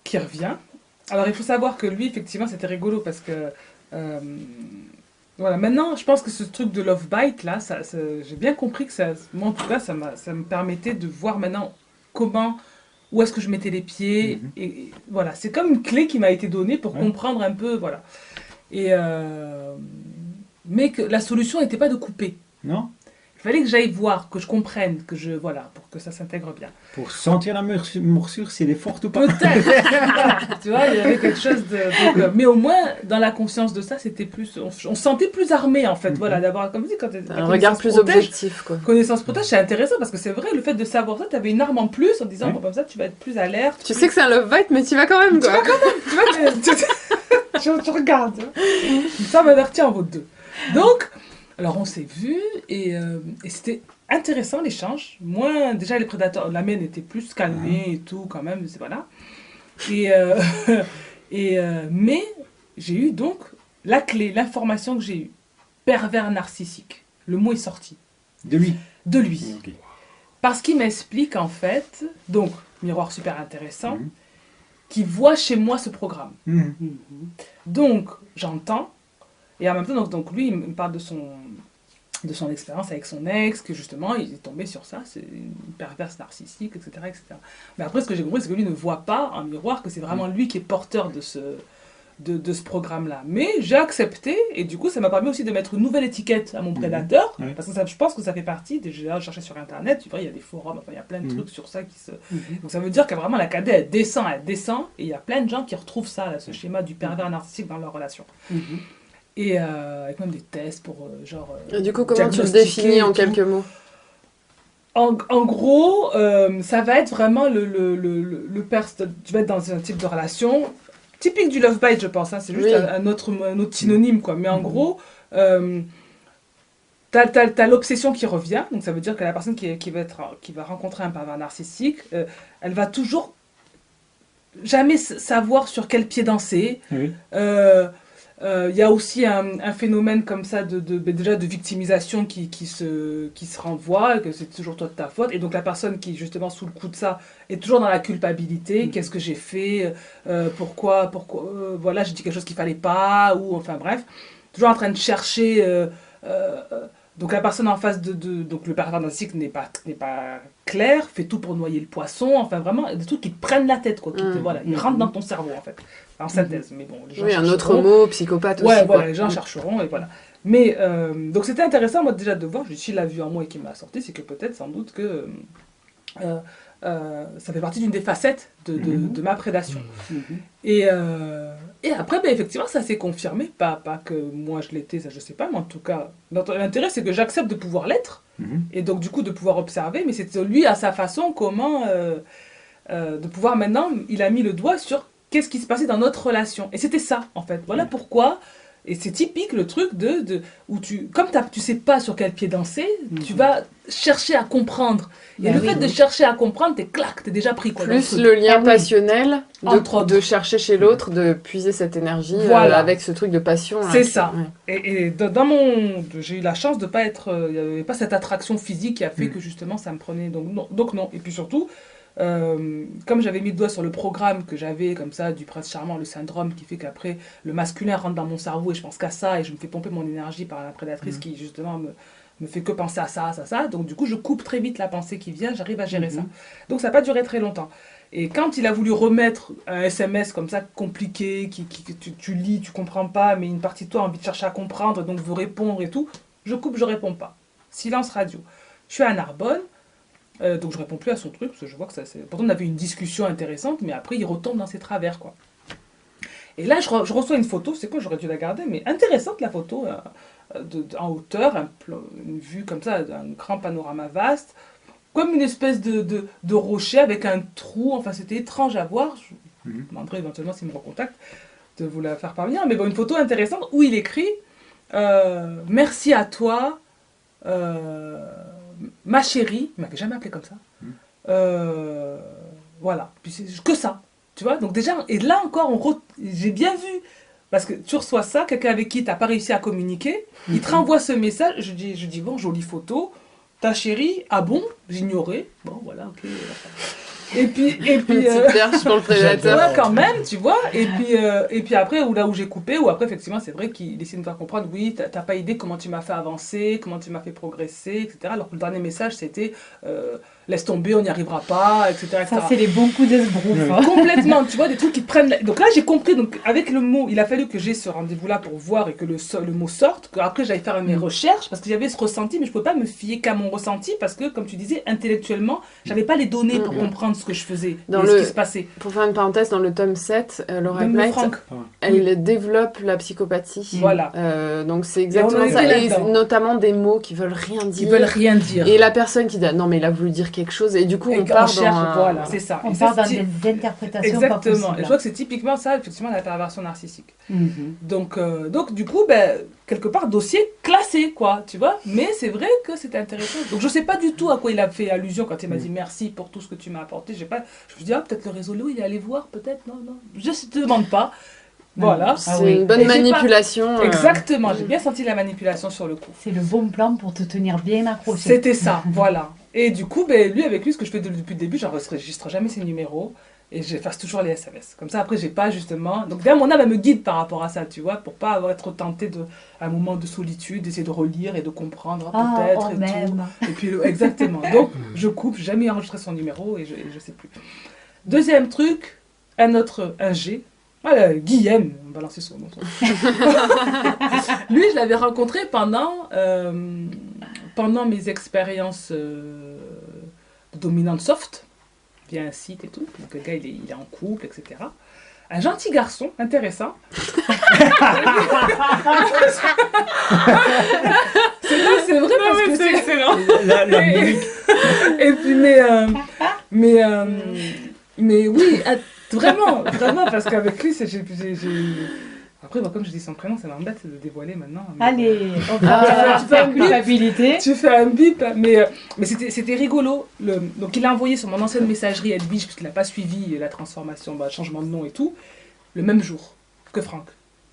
qui revient. Alors il faut savoir que lui, effectivement, c'était rigolo parce que... voilà, maintenant, je pense que ce truc de Love Bite, là, j'ai bien compris que ça... Moi, en tout cas, ça me permettait de voir maintenant où est-ce que je mettais les pieds. Mhm. Et voilà, c'est comme une clé qui m'a été donnée pour Ouais. comprendre un peu, voilà. Et... mais que la solution n'était pas de couper. Non? Il fallait que j'aille voir, que je comprenne, voilà, pour que ça s'intègre bien. Pour sentir la morsure, si elle est forte ou pas. Peut-être. Tu vois, il y avait quelque chose de... mais au moins, dans la conscience de ça, c'était plus... On se sentait plus armé, en fait. Voilà, d'abord, comme je dis, quand t'es... Un regard plus objectif, quoi. Connaissance protège, c'est intéressant parce que c'est vrai, le fait de savoir ça, tu avais une arme en plus en disant, Ouais. bon, comme ça, tu vas être plus alerte. Tu sais que c'est un love bite, mais tu vas quand même, Tu quoi. vas quand même, tu vois, tu regardes. Tu vois. Ça m'a l'air, tiens, en vaut deux. Donc, alors on s'est vus et c'était intéressant l'échange. Moi, déjà, les prédateurs, la mienne était plus calmée et tout, quand même, c'est voilà. Mais j'ai eu donc la clé, l'information que j'ai eue. Pervers narcissique. Le mot est sorti. De lui. De lui. Ok. Parce qu'il m'explique en fait, donc, miroir super intéressant, Mhm. qui voit chez moi ce programme. Mhm. Donc, j'entends, et en même temps, donc lui, il me parle de son expérience avec son ex, que justement, il est tombé sur ça, c'est une perverse narcissique, etc., etc. Mais après, ce que j'ai compris, c'est que lui ne voit pas en miroir que c'est vraiment lui qui est porteur de ce programme-là. Mais j'ai accepté, et du coup, ça m'a permis aussi de mettre une nouvelle étiquette à mon prédateur, Ouais. parce que ça, je pense que ça fait partie, déjà chercher sur Internet, tu vois, il y a des forums, enfin, il y a plein de trucs sur ça qui se... Donc ça veut dire que vraiment la cadet, elle descend, et il y a plein de gens qui retrouvent ça, là, ce schéma du pervers narcissique dans leur relation. Et avec même des tests pour, Et du coup, comment tu le diagnostiquer définis et en tout. quelques mots? En gros, ça va être vraiment tu vas être dans un type de relation typique du love bite, je pense. Hein, c'est juste Oui. un autre synonyme, quoi. Mais en gros, t'as l'obsession qui revient. Donc ça veut dire que la personne qui va rencontrer un pervers narcissique, elle va toujours jamais savoir sur quel pied danser. Oui. Il y a aussi un phénomène comme ça déjà de victimisation qui se renvoie, que c'est toujours toi de ta faute. Et donc la personne qui, justement, sous le coup de ça, est toujours dans la culpabilité. Qu'est-ce que j'ai fait? Pourquoi voilà, j'ai dit quelque chose qu'il fallait pas, ou enfin bref. Toujours en train de chercher... donc la personne en face donc le pervers narcissique n'est pas clair, fait tout pour noyer le poisson, enfin vraiment des trucs qui te prennent la tête, quoi. Voilà, ils rentrent dans ton cerveau, en fait. En synthèse, mais bon, les gens Oui, un autre chercheront. mot, psychopathe Ouais, aussi. voilà, quoi. les gens chercheront, et voilà. Mais, donc c'était intéressant, moi, déjà de voir, s'il l'a vu en moi et qu'il m'a sorti, c'est que peut-être, sans doute, que ça fait partie d'une des facettes de ma prédation. Et après, effectivement, ça s'est confirmé, pas que moi je l'étais, ça je sais pas, mais en tout cas, l'intérêt c'est que j'accepte de pouvoir l'être, et donc du coup de pouvoir observer, mais c'est lui à sa façon comment, de pouvoir maintenant, il a mis le doigt sur qu'est-ce qui se passait dans notre relation. Et c'était ça, en fait. Voilà pourquoi. Et c'est typique le truc où comme tu sais pas sur quel pied danser, tu vas chercher à comprendre. Et le fait de chercher à comprendre, t'es déjà pris. Quoi, Plus dans le le lien oui. passionnel Entre autres. de chercher chez l'autre, de puiser cette énergie Voilà. avec ce truc de passion. là, C'est qui- ça. ouais. Et j'ai eu la chance de pas être... Il n'y avait pas cette attraction physique qui a fait que justement ça me prenait... Donc non. Et puis surtout, comme j'avais mis le doigt sur le programme que j'avais comme ça du prince charmant, le syndrome qui fait qu'après le masculin rentre dans mon cerveau et je pense qu'à ça et je me fais pomper mon énergie par la prédatrice qui justement me fait que penser à ça. Donc du coup je coupe très vite la pensée qui vient, j'arrive à gérer ça. Donc ça n'a pas duré très longtemps. Et quand il a voulu remettre un SMS comme ça compliqué, que tu lis, tu comprends pas, mais une partie de toi a envie de chercher à comprendre, donc veut répondre et tout, je coupe, je réponds pas. Silence radio. Je suis à Narbonne, donc je réponds plus à son truc, parce que je vois que ça... Pourtant on avait une discussion intéressante, mais après il retombe dans ses travers, quoi. Et là je reçois une photo, c'est quoi, j'aurais dû la garder, mais intéressante la photo, en hauteur, une vue comme ça, un grand panorama vaste, comme une espèce de rocher avec un trou, enfin c'était étrange à voir. Je demanderai éventuellement s'il me recontacte de vous la faire parvenir, mais bon, une photo intéressante où il écrit merci à toi, ma chérie, il m'avait jamais appelé comme ça. Voilà, puis c'est que ça, tu vois. Donc déjà, et là encore, j'ai bien vu, parce que tu reçois ça, quelqu'un avec qui tu n'as pas réussi à communiquer, il te renvoie ce message, je dis bon, jolie photo, ta chérie, ah bon, j'ignorais, bon voilà, ok. Et puis Petite perche pour le prédateur. ouais, quand même, tu vois. Et puis après, là où j'ai coupé, où après, effectivement, c'est vrai qu'il essaie de me faire comprendre, oui, t'as pas idée comment tu m'as fait avancer, comment tu m'as fait progresser, etc. Alors que le dernier message, c'était laisse tomber, on n'y arrivera pas, etc. Ça, c'est les bons coups d'esbrouf. Hein. Complètement, tu vois, des trucs qui te prennent. Donc là, j'ai compris, donc avec le mot, il a fallu que j'ai ce rendez-vous-là pour voir et que le mot sorte, qu'après j'aille faire mes recherches, parce que j'avais ce ressenti, mais je ne pouvais pas me fier qu'à mon ressenti, parce que, comme tu disais, intellectuellement, j'avais pas les données pour comprendre ce que je faisais Dans et ce qui se passait. Pour faire une parenthèse, dans le tome 7, Laura Même Blight, Franck. elle développe la psychopathie. Voilà. Donc c'est exactement Et on en ça. était Et là-dedans. notamment des mots qui veulent rien dire. Ils veulent rien dire. Et la personne qui dit ah, non mais il a voulu dire quelque chose et du coup on part cherche, dans un... voilà, c'est ça. On Et ça, part dans c'est- des interprétations Exactement. pas Et je possibles. vois que c'est typiquement ça, effectivement, la perversion narcissique. Mhm. Donc du coup, quelque part, dossier classé, quoi, tu vois. Mais c'est vrai que c'était intéressant. Donc je sais pas du tout à quoi il a fait allusion quand il m'a dit merci pour tout ce que tu m'as apporté. Je me dis, peut-être le réseau, il est allé voir, peut-être, non. Je ne te demande pas. Voilà. C'est Ah oui. une bonne Et j'ai pas- manipulation. Exactement, j'ai bien senti la manipulation sur le coup. C'est le bon plan pour te tenir bien accroché. C'était ça, voilà. Et du coup, avec lui, ce que je fais depuis le début, j'enregistre jamais ses numéros et j'efface toujours les SMS. Comme ça, après, j'ai pas justement. Donc, d'ailleurs, mon âme, elle me guide par rapport à ça, tu vois, pour pas être tenté à un moment de solitude, d'essayer de relire et de comprendre peut-être oh, et même. tout. Et puis, exactement. Donc, je coupe, j'ai jamais enregistré son numéro et je sais plus. Deuxième truc, un G. Voilà, Guillaume, balancer son nom. Lui, je l'avais rencontré pendant mes expériences dominantes soft, via un site et tout. Donc le gars, il est en couple, etc. Un gentil garçon, intéressant. C'est vrai parce que c'est excellent. Et puis, mais oui, vraiment, parce qu'avec lui, après, comme je dis son prénom, ça m'embête de le dévoiler maintenant. Allez, on va faire culpabilité. Tu fais un bip, mais c'était rigolo. Donc il a envoyé sur mon ancienne messagerie Edwige, puisqu'il n'a pas suivi la transformation, le changement de nom et tout, le même jour que Franck.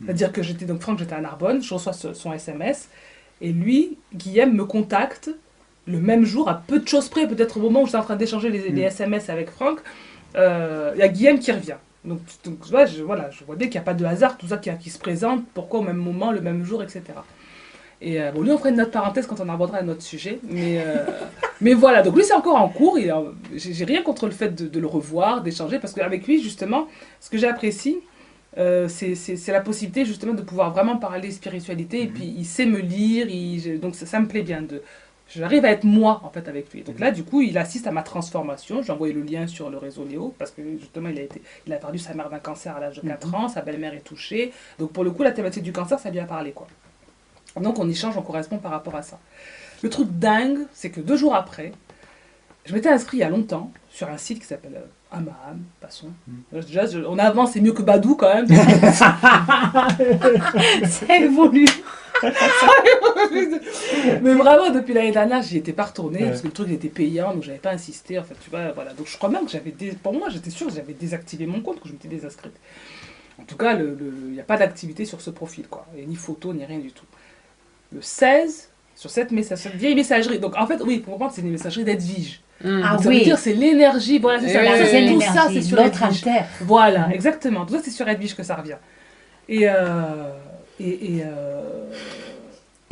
C'est-à-dire que j'étais à Narbonne, je reçois son SMS, et lui, Guillaume, me contacte le même jour, à peu de choses près, peut-être au moment où j'étais en train d'échanger les SMS avec Franck, il y a Guillaume qui revient. Donc ouais, je vois bien qu'il n'y a pas de hasard, tout ça qui se présente, pourquoi au même moment, le même jour, etc. Et lui, on fera une note parenthèse quand on abordera un autre sujet. Mais voilà, donc lui, c'est encore en cours. J'ai rien contre le fait de le revoir, d'échanger, parce qu'avec lui, justement, ce que j'apprécie, c'est la possibilité, justement, de pouvoir vraiment parler spiritualité. Et puis, il sait me lire, donc ça me plaît bien. J'arrive à être moi, en fait, avec lui. Donc là, du coup, il assiste à ma transformation. J'ai envoyé le lien sur le réseau Léo, parce que, justement, il a perdu sa mère d'un cancer à l'âge de 4 ans, sa belle-mère est touchée. Donc, pour le coup, la thématique du cancer, ça lui a parlé, quoi. Donc, on échange, on correspond par rapport à ça. Le truc dingue, c'est que 2 jours après, je m'étais inscrit il y a longtemps sur un site qui s'appelle Amaham, passons. Déjà, on avance, c'est mieux que Badou, quand même. Ça évolue. Mais vraiment, depuis l'année dernière, j'y étais pas retournée parce que le truc il était payant, donc j'avais pas insisté. En fait, tu vois, voilà. Donc je crois même que pour moi, j'étais sûre que j'avais désactivé mon compte, que je m'étais désinscrite. En tout cas, il n'y a pas d'activité sur ce profil, quoi. Et ni photo, ni rien du tout. Le 16, sur cette vieille messagerie. Donc en fait, oui, pour comprendre, c'est une messagerie d'Edwige. Ah ça veut dire c'est l'énergie, voilà, c'est ça. C'est Tout ça, c'est sur l'autre Edwige. alter. Voilà, exactement. Tout ça, c'est sur Edwige que ça revient. Et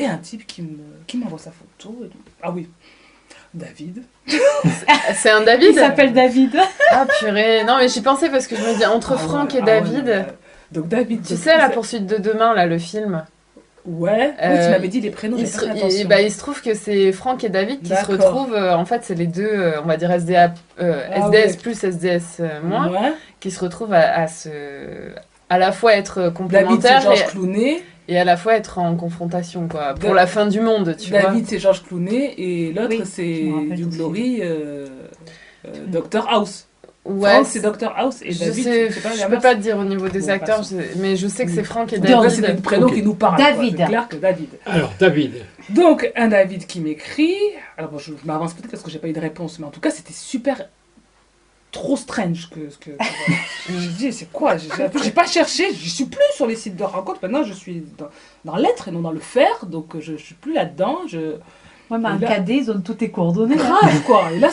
un type qui m'envoie sa photo. Ah oui, David. C'est un David? Il s'appelle David. Ah purée, non mais j'y pensais parce que je me dis entre Franck et David. Donc David. Tu sais, La poursuite de demain, là, le film. Ouais, oui, tu m'avais dit les prénoms. Il se trouve que c'est Franck et David qui se retrouvent, en fait c'est les deux, on va dire SDS plus, SDS moins, qui se retrouvent à la fois être complémentaires. David, c'est Georges Clooney. Et à la fois être en confrontation, quoi, pour la fin du monde, tu vois. David, c'est Georges Clooney, et l'autre, c'est Hugh Glory, Dr House. Ouais, Franck, c'est Dr House, et David, je peux pas te dire au niveau des acteurs, mais je sais que c'est Franck et David. David. C'est des prénoms qui nous parlent. David. C'est clair que David. Alors, David. Donc, un David qui m'écrit. Alors, bon, je m'avance peut-être parce que j'ai pas eu de réponse, mais en tout cas, c'était super... trop strange que je dis c'est quoi, j'ai pas cherché, je suis plus sur les sites de rencontres, maintenant je suis dans l'être et non dans le faire, donc je suis plus là-dedans. Ouais, mais en cadet, ils ont toutes tes coordonnées. Grave, quoi. Et là,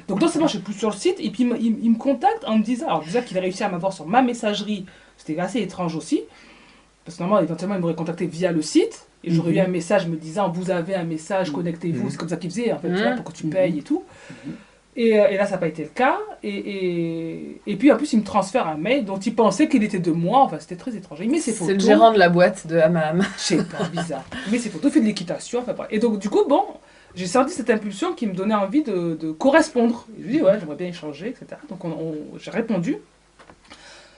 donc non seulement je suis plus sur le site, et puis il me contacte en me disant, alors déjà qu'il a réussi à m'avoir sur ma messagerie, c'était assez étrange aussi, parce que normalement, éventuellement, il m'aurait contacté via le site, et j'aurais eu un message me disant, vous avez un message, connectez-vous, c'est comme ça qu'il faisait, en fait, tu vois, pour que tu payes et tout. Et là, ça n'a pas été le cas. Et puis, en plus, il me transfère un mail dont il pensait qu'il était de moi. Enfin, c'était très étrange. Il met ses photos. C'est le gérant de la boîte de Amaham. Je sais pas, bizarre. Il met ses photos, il fait de l'équitation. Enfin, bref. Et donc, du coup, bon, j'ai senti cette impulsion qui me donnait envie de correspondre. Et je lui ai dit, ouais, j'aimerais bien échanger, etc. Donc, j'ai répondu.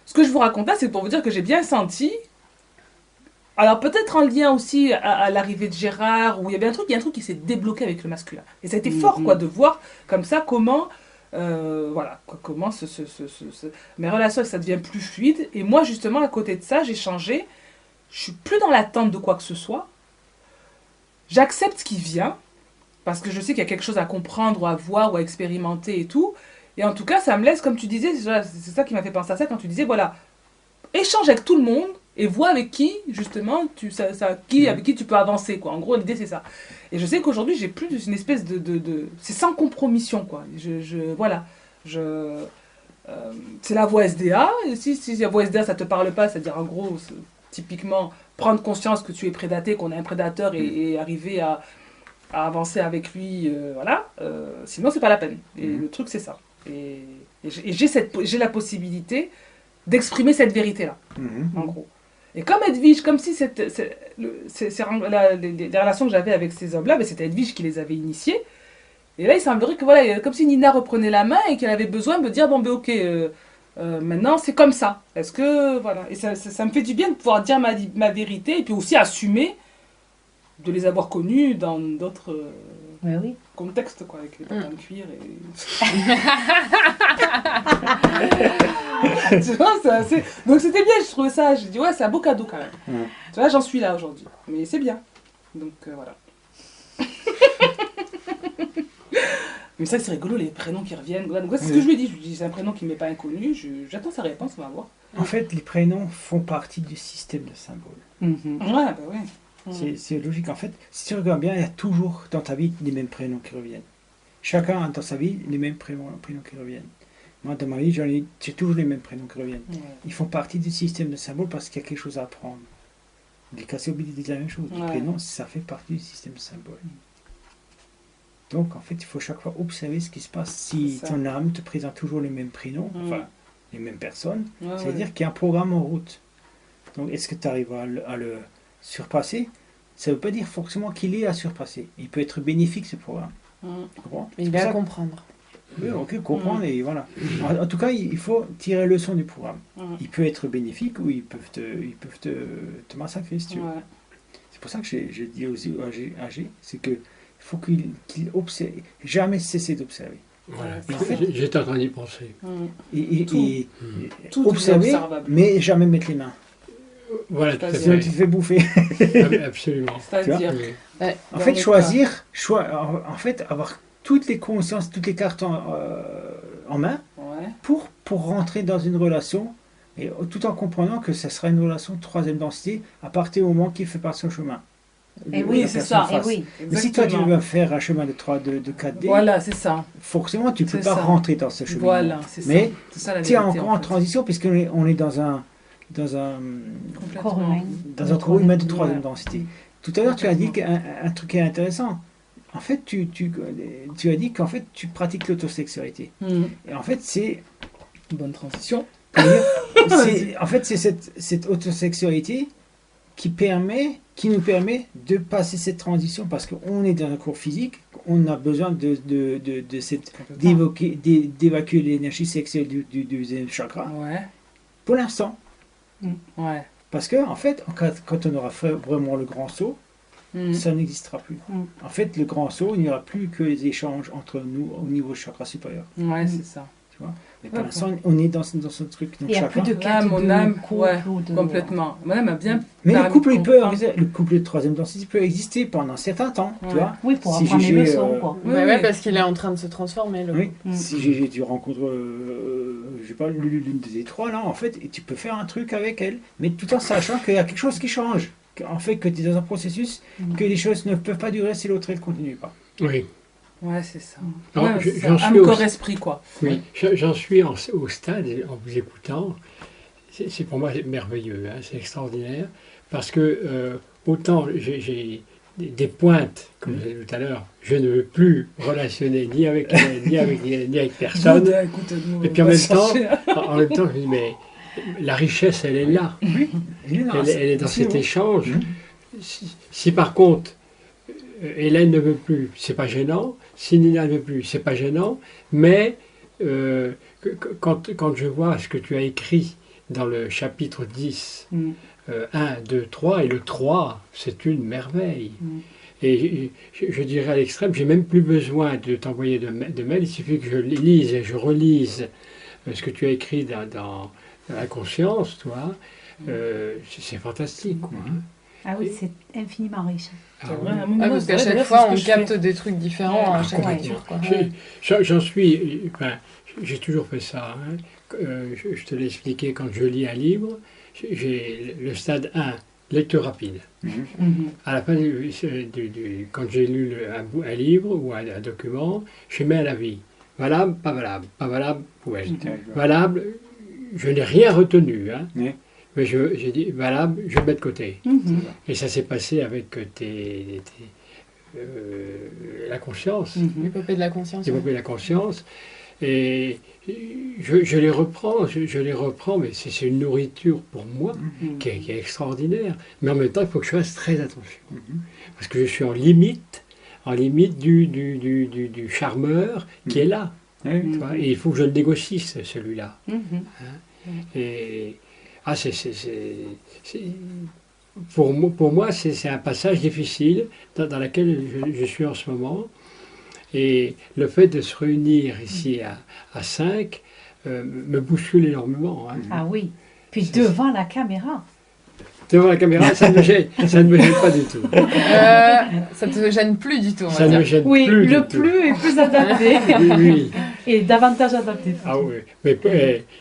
Ce que je vous raconte là, c'est pour vous dire que j'ai bien senti... Alors peut-être en lien aussi à l'arrivée de Gérard, où il y avait un truc qui s'est débloqué avec le masculin. Et ça a été fort, quoi, de voir comme ça comment, comment mes relations, ça devient plus fluide. Et moi, justement, à côté de ça, j'ai changé. Je suis plus dans l'attente de quoi que ce soit. J'accepte ce qui vient, parce que je sais qu'il y a quelque chose à comprendre, ou à voir, ou à expérimenter et tout. Et en tout cas, ça me laisse, comme tu disais, c'est ça qui m'a fait penser à ça, quand tu disais, voilà, échange avec tout le monde, et vois avec qui, justement, avec qui tu peux avancer, quoi. En gros, l'idée, c'est ça. Et je sais qu'aujourd'hui, j'ai plus une espèce c'est sans compromission, quoi. C'est la voie SDA. Et si la voie SDA, ça te parle pas, c'est-à-dire, en gros, typiquement, prendre conscience que tu es prédaté, qu'on a un prédateur, et arriver à avancer avec lui, sinon, c'est pas la peine. Et le truc, c'est ça. Et j'ai la possibilité d'exprimer cette vérité-là, en gros. Et comme Edwige, comme si les relations que j'avais avec ces hommes-là, ben, c'était Edwige qui les avait initiées. Et là, il semblerait que voilà, comme si Nina reprenait la main et qu'elle avait besoin de me dire, bon ben ok, maintenant c'est comme ça. Est-ce que, voilà. Et ça me fait du bien de pouvoir dire ma vérité et puis aussi assumer de les avoir connus dans d'autres Oui. contextes, quoi, avec les patins de cuir et... Tu vois, c'est assez... Donc c'était bien, je trouvais ça, j'ai dit ouais, c'est un beau cadeau quand même. Tu vois, j'en suis là aujourd'hui, mais c'est bien. Donc voilà. Mais ça, c'est rigolo, les prénoms qui reviennent. Donc, c'est ce que je lui dis. Je lui dis, c'est un prénom qui ne m'est pas inconnu. J'attends sa réponse, on va voir. En fait, les prénoms font partie du système de symboles. Ouais, bah ouais. C'est logique. En fait, si tu regardes bien, il y a toujours dans ta vie les mêmes prénoms qui reviennent. Chacun a dans sa vie les mêmes prénoms qui reviennent. Moi, dans ma vie, j'ai toujours les mêmes prénoms qui reviennent. Ouais. Ils font partie du système de symboles parce qu'il y a quelque chose à apprendre. Les Cassiobites disent la même chose. Les prénoms, ça fait partie du système de symboles. Donc, en fait, il faut chaque fois observer ce qui se passe. Si ton âme te présente toujours les mêmes prénoms, enfin, les mêmes personnes, ça veut dire qu'il y a un programme en route. Donc, est-ce que tu arrives à le surpasser? Ça ne veut pas dire forcément qu'il est à surpasser. Il peut être bénéfique, ce programme. Tu comprends? Mais il va comprendre. Oui, ok, comprendre, et voilà. En tout cas, il faut tirer leçon du programme. Il peut être bénéfique ou ils peuvent te massacrer, si tu veux. C'est pour ça que j'ai dit aussi à G, c'est que il faut qu'il observe, jamais cesser d'observer. Voilà. En fait, J'étais en train d'y penser. Tout observer, mais jamais mettre les mains. Voilà, tout à Sinon, fait. tu te fais bouffer. Absolument. C'est-à-dire... En fait, en fait, avoir toutes les consciences, toutes les cartes en main pour rentrer dans une relation, et tout en comprenant que ça sera une relation de troisième densité à partir du moment qu'il fait par son chemin. Et oui, c'est ça. Et oui. Mais si toi tu veux faire un chemin de 4D, voilà, c'est ça. Forcément tu ne peux pas rentrer dans ce chemin. Voilà, c'est ça. Mais tu es encore en transition puisqu'on est dans un corps humain de troisième densité. Tout à l'heure tu as dit un truc qui est intéressant. En fait, tu as dit qu'en fait tu pratiques l'autosexualité. Et en fait c'est une bonne transition. En fait c'est cette autosexualité qui nous permet de passer cette transition parce qu'on est dans un corps physique, on a besoin d'évacuer l'énergie sexuelle du deuxième chakra. Pour l'instant. Parce que, en fait, quand on aura fait vraiment le grand saut, ça n'existera plus. En fait, le grand saut, il n'y aura plus que les échanges entre nous au niveau chakra supérieur. C'est ça. Tu vois? Mais pour l'instant, on est dans ce truc. Donc il n'y a plus de quête mon âme, couple complètement. Mon âme a bien... Mais le couple de troisième densité peut exister pendant un certain temps, tu vois. Oui, pour apprendre les leçons, quoi. Oui, parce qu'il est en train de se transformer. Oui. Si tu rencontres, je sais pas, l'une des trois, là, en fait, et tu peux faire un truc avec elle, mais tout en sachant qu'il y a quelque chose qui change. En fait, que tu es dans un processus, que les choses ne peuvent pas durer si l'autre, elle ne continue pas. Oui. Ouais, c'est ça. J'en suis corps-esprit, quoi. Oui, j'en suis au stade, en vous écoutant, c'est pour moi merveilleux, hein, c'est extraordinaire, parce que autant j'ai des pointes, comme je disais tout à l'heure, je ne veux plus relationner ni avec personne, et puis en même temps, je dis, mais la richesse, elle est là, elle est dans cet échange. Si par contre, Hélène ne veut plus, c'est pas gênant. Si Nina ne veut plus, c'est pas gênant. Mais quand je vois ce que tu as écrit dans le chapitre 10, 1, 2, 3, et le 3, c'est une merveille. Et je dirais à l'extrême, j'ai même plus besoin de t'envoyer de mail, il suffit que je lise et je relise ce que tu as écrit dans la conscience, toi. C'est fantastique, quoi. Ah oui, c'est infiniment riche. Parce qu'à chaque fois, on capte des trucs différents à chaque lecture. J'en suis... Enfin, j'ai toujours fait ça. Hein. Je te l'ai expliqué, quand je lis un livre, j'ai le stade 1, lecture rapide. À la fin, quand j'ai lu un livre ou un document, je mets un avis. Valable, pas valable. Pas valable, ouais. Valable, je n'ai rien retenu. Hein. Mais j'ai dit, valable, je le mets de côté. Et ça s'est passé avec la conscience. L'épopée de la conscience. L'épopée de la conscience. Et je les reprends, je les reprends, mais c'est une nourriture pour moi qui est extraordinaire. Mais en même temps, il faut que je fasse très attention. Parce que je suis en limite du charmeur qui est là. Tu vois, et il faut que je le négocie, celui-là. Et pour moi, c'est un passage difficile dans lequel je suis en ce moment. Et le fait de se réunir ici à 5 me bouscule énormément. Hein. Ah oui. Puis devant la caméra. Devant la caméra, ça ne me gêne pas du tout. Ça te gêne plus du tout, on va Ça ne dire. me gêne Oui, plus le du tout. plus est plus adapté. Oui. Et davantage adapté. Ah oui. Mais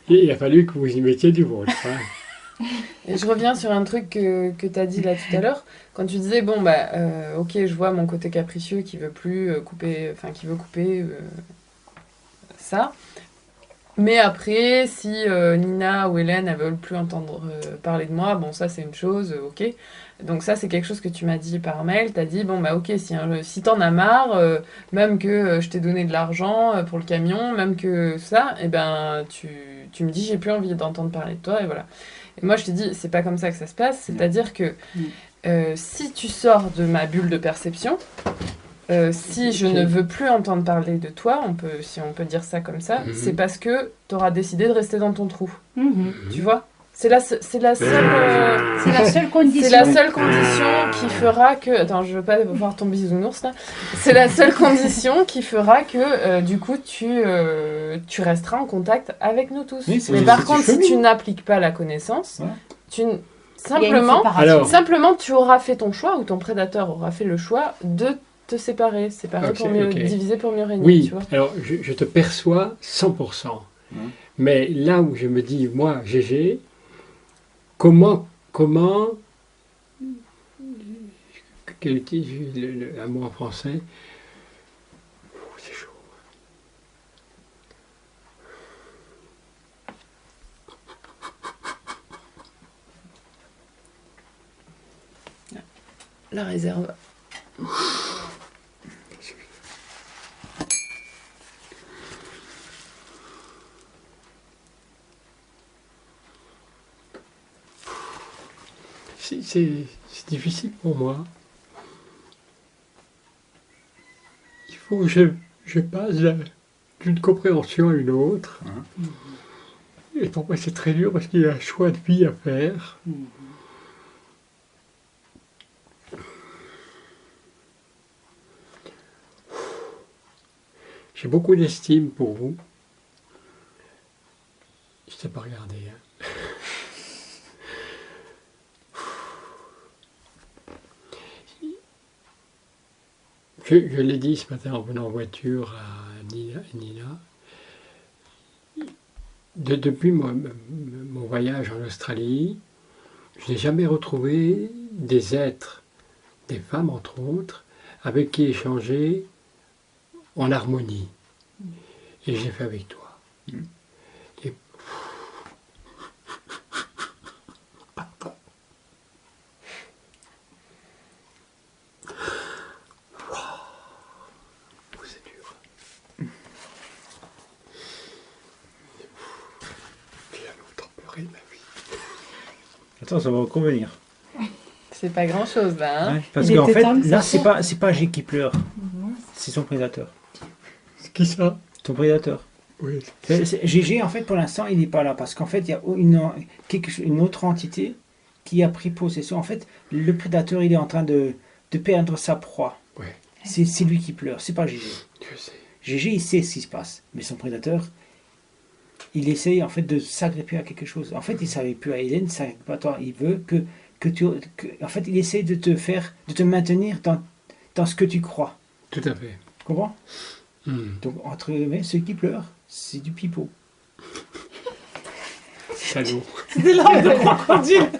il a fallu que vous y mettiez du vôtre. Hein. Et je reviens sur un truc que tu as dit là tout à l'heure, quand tu disais, bon, ok, je vois mon côté capricieux qui veut plus couper, enfin, qui veut couper ça. Mais après, si Nina ou Hélène, elles veulent plus entendre parler de moi, bon, ça, c'est une chose, ok. Donc ça, c'est quelque chose que tu m'as dit par mail. Tu as dit, bon, ok, si t'en as marre, même que je t'ai donné de l'argent pour le camion, même que ça, eh ben, tu me dis, j'ai plus envie d'entendre parler de toi, et voilà. Et moi, je t'ai dit, c'est pas comme ça que ça se passe. C'est-à-dire que si tu sors de ma bulle de perception, si je ne veux plus entendre parler de toi, si on peut dire ça comme ça, c'est parce que tu auras décidé de rester dans ton trou. Tu vois ? C'est la seule C'est la seule condition. C'est la seule condition qui fera que... Attends, je veux pas voir ton bisounours là. C'est la seule condition qui fera que du coup tu resteras en contact avec nous tous. Oui, mais par contre, si tu n'appliques pas la connaissance, simplement tu auras fait ton choix, ou ton prédateur aura fait le choix de te séparer pour mieux diviser pour mieux régner. Oui, tu vois. alors je te perçois 100%. Mais là où je me dis, moi, GG, comment quel utilise un mot en français? C'est chaud. La réserve. C'est difficile pour moi. Il faut que je passe d'une compréhension à une autre. Et pour moi, c'est très dur parce qu'il y a un choix de vie à faire. J'ai beaucoup d'estime pour vous. Je ne t'ai pas regardé. Hein. Je l'ai dit ce matin en venant en voiture à Nina. Depuis mon voyage en Australie, je n'ai jamais retrouvé des êtres, des femmes entre autres, avec qui échanger en harmonie. Et j'ai fait avec toi. Et c'est dur. J'ai jamais autant pleuré de ma vie. Attends, ça va convenir. C'est pas grand chose là. Hein. Ouais, parce Il qu'en était fait, temps que là, ça sorte. c'est pas G qui pleure. C'est son prédateur. C'est qui ça? Ton prédateur. Oui. GG, en fait, pour l'instant, il n'est pas là. Parce qu'en fait, il y a une autre entité qui a pris possession. En fait, le prédateur, il est en train de perdre sa proie. Ouais. C'est lui qui pleure, c'est pas GG. Je sais. GG, il sait ce qui se passe. Mais son prédateur, il essaye en fait de s'agripper à quelque chose. En fait, il ne s'agrippe plus à Hélène, il ne s'agrippe pas à toi. Il veut en fait, il essaie de te maintenir dans ce que tu crois. Tout à fait. Tu comprends? Hmm. Donc, entre guillemets, ceux qui pleurent, c'est du pipeau. Salaud. C'est des larmes de crocodile.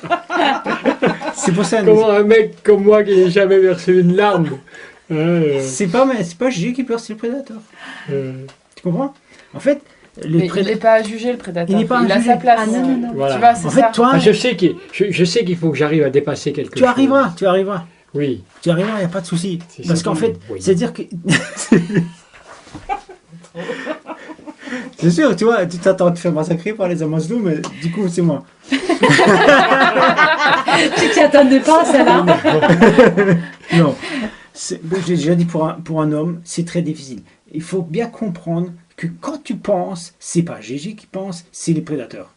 C'est pour ça. Comment un mec comme moi qui n'a jamais versé une larme C'est pas GG qui pleure, c'est le prédateur. Tu comprends? En fait, Mais il n'est pas à juger le prédateur. Il n'est pas à a juger. sa place. Ah non, non, non. Voilà. Tu vois, c'est En fait, ça. toi, Je sais qu'il faut que j'arrive à dépasser quelque chose. tu arriveras. Oui. Tu arriveras, il n'y a pas de souci. C'est Parce ça. qu'en fait, Oui. c'est-à-dire que. C'est sûr, tu vois, tu t'attends à te faire massacrer par les Amazons, mais du coup, c'est moi. Tu t'y attendais pas, celle-là? Non. J'ai déjà dit pour un homme, c'est très difficile. Il faut bien comprendre que quand tu penses, c'est pas Gégé qui pense, c'est les prédateurs.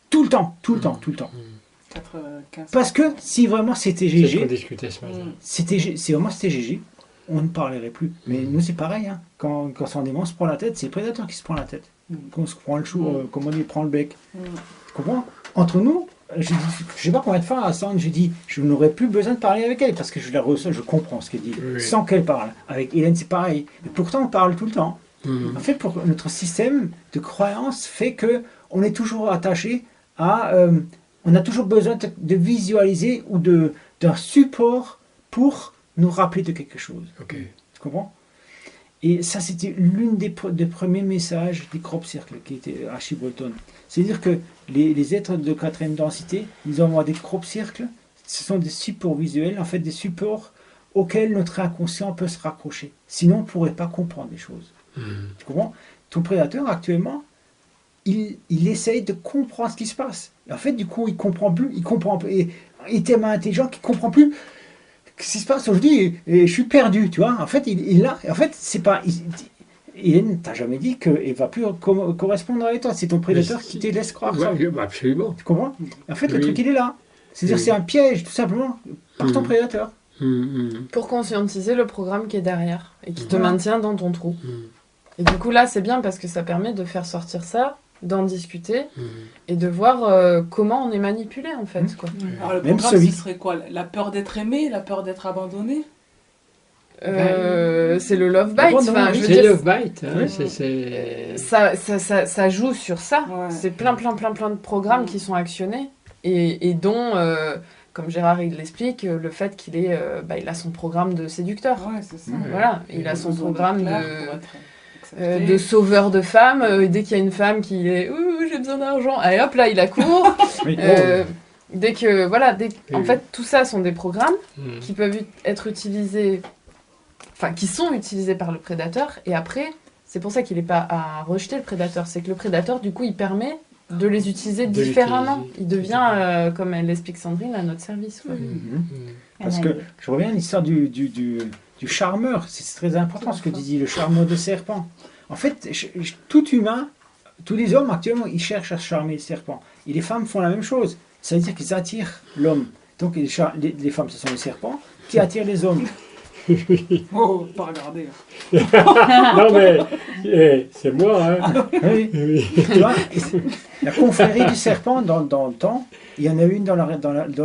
Tout le temps, tout le temps, tout le temps. 95. Parce que si vraiment c'était C'est ce qu'on Gégé, discutait ce matin. si vraiment c'était Gégé, on ne parlerait plus. Mais nous, c'est pareil. Hein. Quand son démon se prend la tête, c'est le prédateur qui se prend la tête. Quand on se prend le chou, comme on dit, prend le bec. Tu comprends? Entre nous, je sais pas combien de fois à Sandre, j'ai dit, je n'aurais plus besoin de parler avec elle parce que je la reçois, je comprends ce qu'elle dit, Oui. sans qu'elle parle. Avec Hélène, c'est pareil. Mais pourtant, on parle tout le temps. Mhm. En fait, notre système de croyance fait que on est toujours attaché à... on a toujours besoin de visualiser ou d'un support pour nous rappeler de quelque chose. Ok. Tu comprends? Et ça, c'était l'une des premiers messages des crop circles qui était à Bolton. C'est-à-dire que les êtres de quatrième densité, ils envoient des crop circles. Ce sont des supports visuels, en fait des supports auxquels notre inconscient peut se raccrocher. Sinon, on ne pourrait pas comprendre les choses. Mhm. Tu comprends? Ton prédateur, actuellement, il essaye de comprendre ce qui se passe. Et en fait, du coup, il comprend plus. Il est tellement intelligent qu'il comprend plus ce qui se passe aujourd'hui. Et je suis perdu, tu vois. En fait, en fait, c'est pas. Hélène, t'as jamais dit qu'il va plus correspondre avec toi. C'est ton prédateur qui te laisse croire ça. Ouais, bah, absolument. Tu comprends? En fait, le Oui. truc, il est là. C'est-à-dire, Oui. c'est un piège, tout simplement, par ton prédateur. Mhm. Pour conscientiser le programme qui est derrière et qui te Voilà. maintient dans ton trou. Mhm. Et du coup, là, c'est bien parce que ça permet de faire sortir ça, d'en discuter Mhm. et de voir comment on est manipulé, en fait. Mhm. Quoi. Alors, le Même programme, celui- ce serait quoi? La peur d'être aimé, la peur d'être abandonné? C'est le love bite. D'abord, non, Enfin, je veux C'est dire, Love Bite. Hein, Oui. c'est... ça joue sur ça. Ouais. C'est plein de programmes qui sont actionnés et dont, comme Gérard il l'explique, le fait qu'il il a son programme de séducteur. Ouais, c'est ça. Ouais. Voilà, il a son Besoin programme d'être clair de... pour être accepté. de sauveur de femmes, dès qu'il y a une femme qui est ouh j'ai besoin d'argent, allez hop là il accourt. Oui. Dès que voilà, en Oui. fait tout ça sont des programmes Mhm. qui peuvent être utilisés, enfin qui sont utilisés par le prédateur et après c'est pour ça qu'il n'est pas à rejeter le prédateur, c'est que le prédateur du coup il permet de les utiliser De différemment. l'utiliser. Il devient, comme elle l'explique Sandrine, à notre service. Quoi. Mhm. Mhm. Parce que je reviens à l'histoire du charmeur. C'est très important ce que tu dis, le charmeur de serpent. En fait, tout humain, tous les hommes actuellement, ils cherchent à charmer le serpent. Et les femmes font la même chose. Ça veut dire qu'ils attirent l'homme. Donc les femmes, ce sont les serpents qui attirent les hommes. Oh, pas regarder. Non mais c'est moi. Hein. Oui. Oui. Tu vois, la confrérie du serpent, dans le temps, il y en a une dans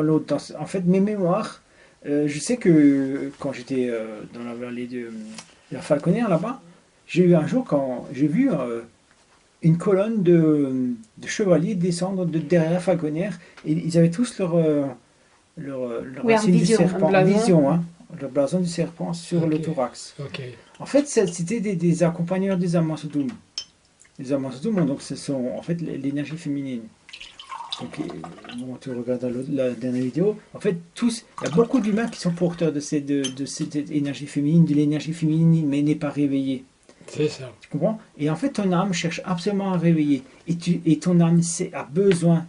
l'autre. En fait, mes mémoires, je sais que quand j'étais dans la vallée de la Falconnière, là-bas, j'ai eu un jour, quand j'ai vu une colonne de chevaliers descendre derrière la Falconnière, et ils avaient tous leur Oui, en racine du vision, serpent, un blason. vision, hein, le blason du serpent sur le Ok. thorax. Ok. En fait, c'était des accompagneurs des Amansodoum. Les Amansodoum, donc, ce sont en fait l'énergie féminine. Donc, bon, tu regardes la dernière vidéo. En fait, il y a beaucoup d'humains qui sont porteurs de cette énergie féminine, de l'énergie féminine, mais n'est pas réveillée. C'est ça. Tu comprends? Et en fait, ton âme cherche absolument à réveiller. Et ton âme a besoin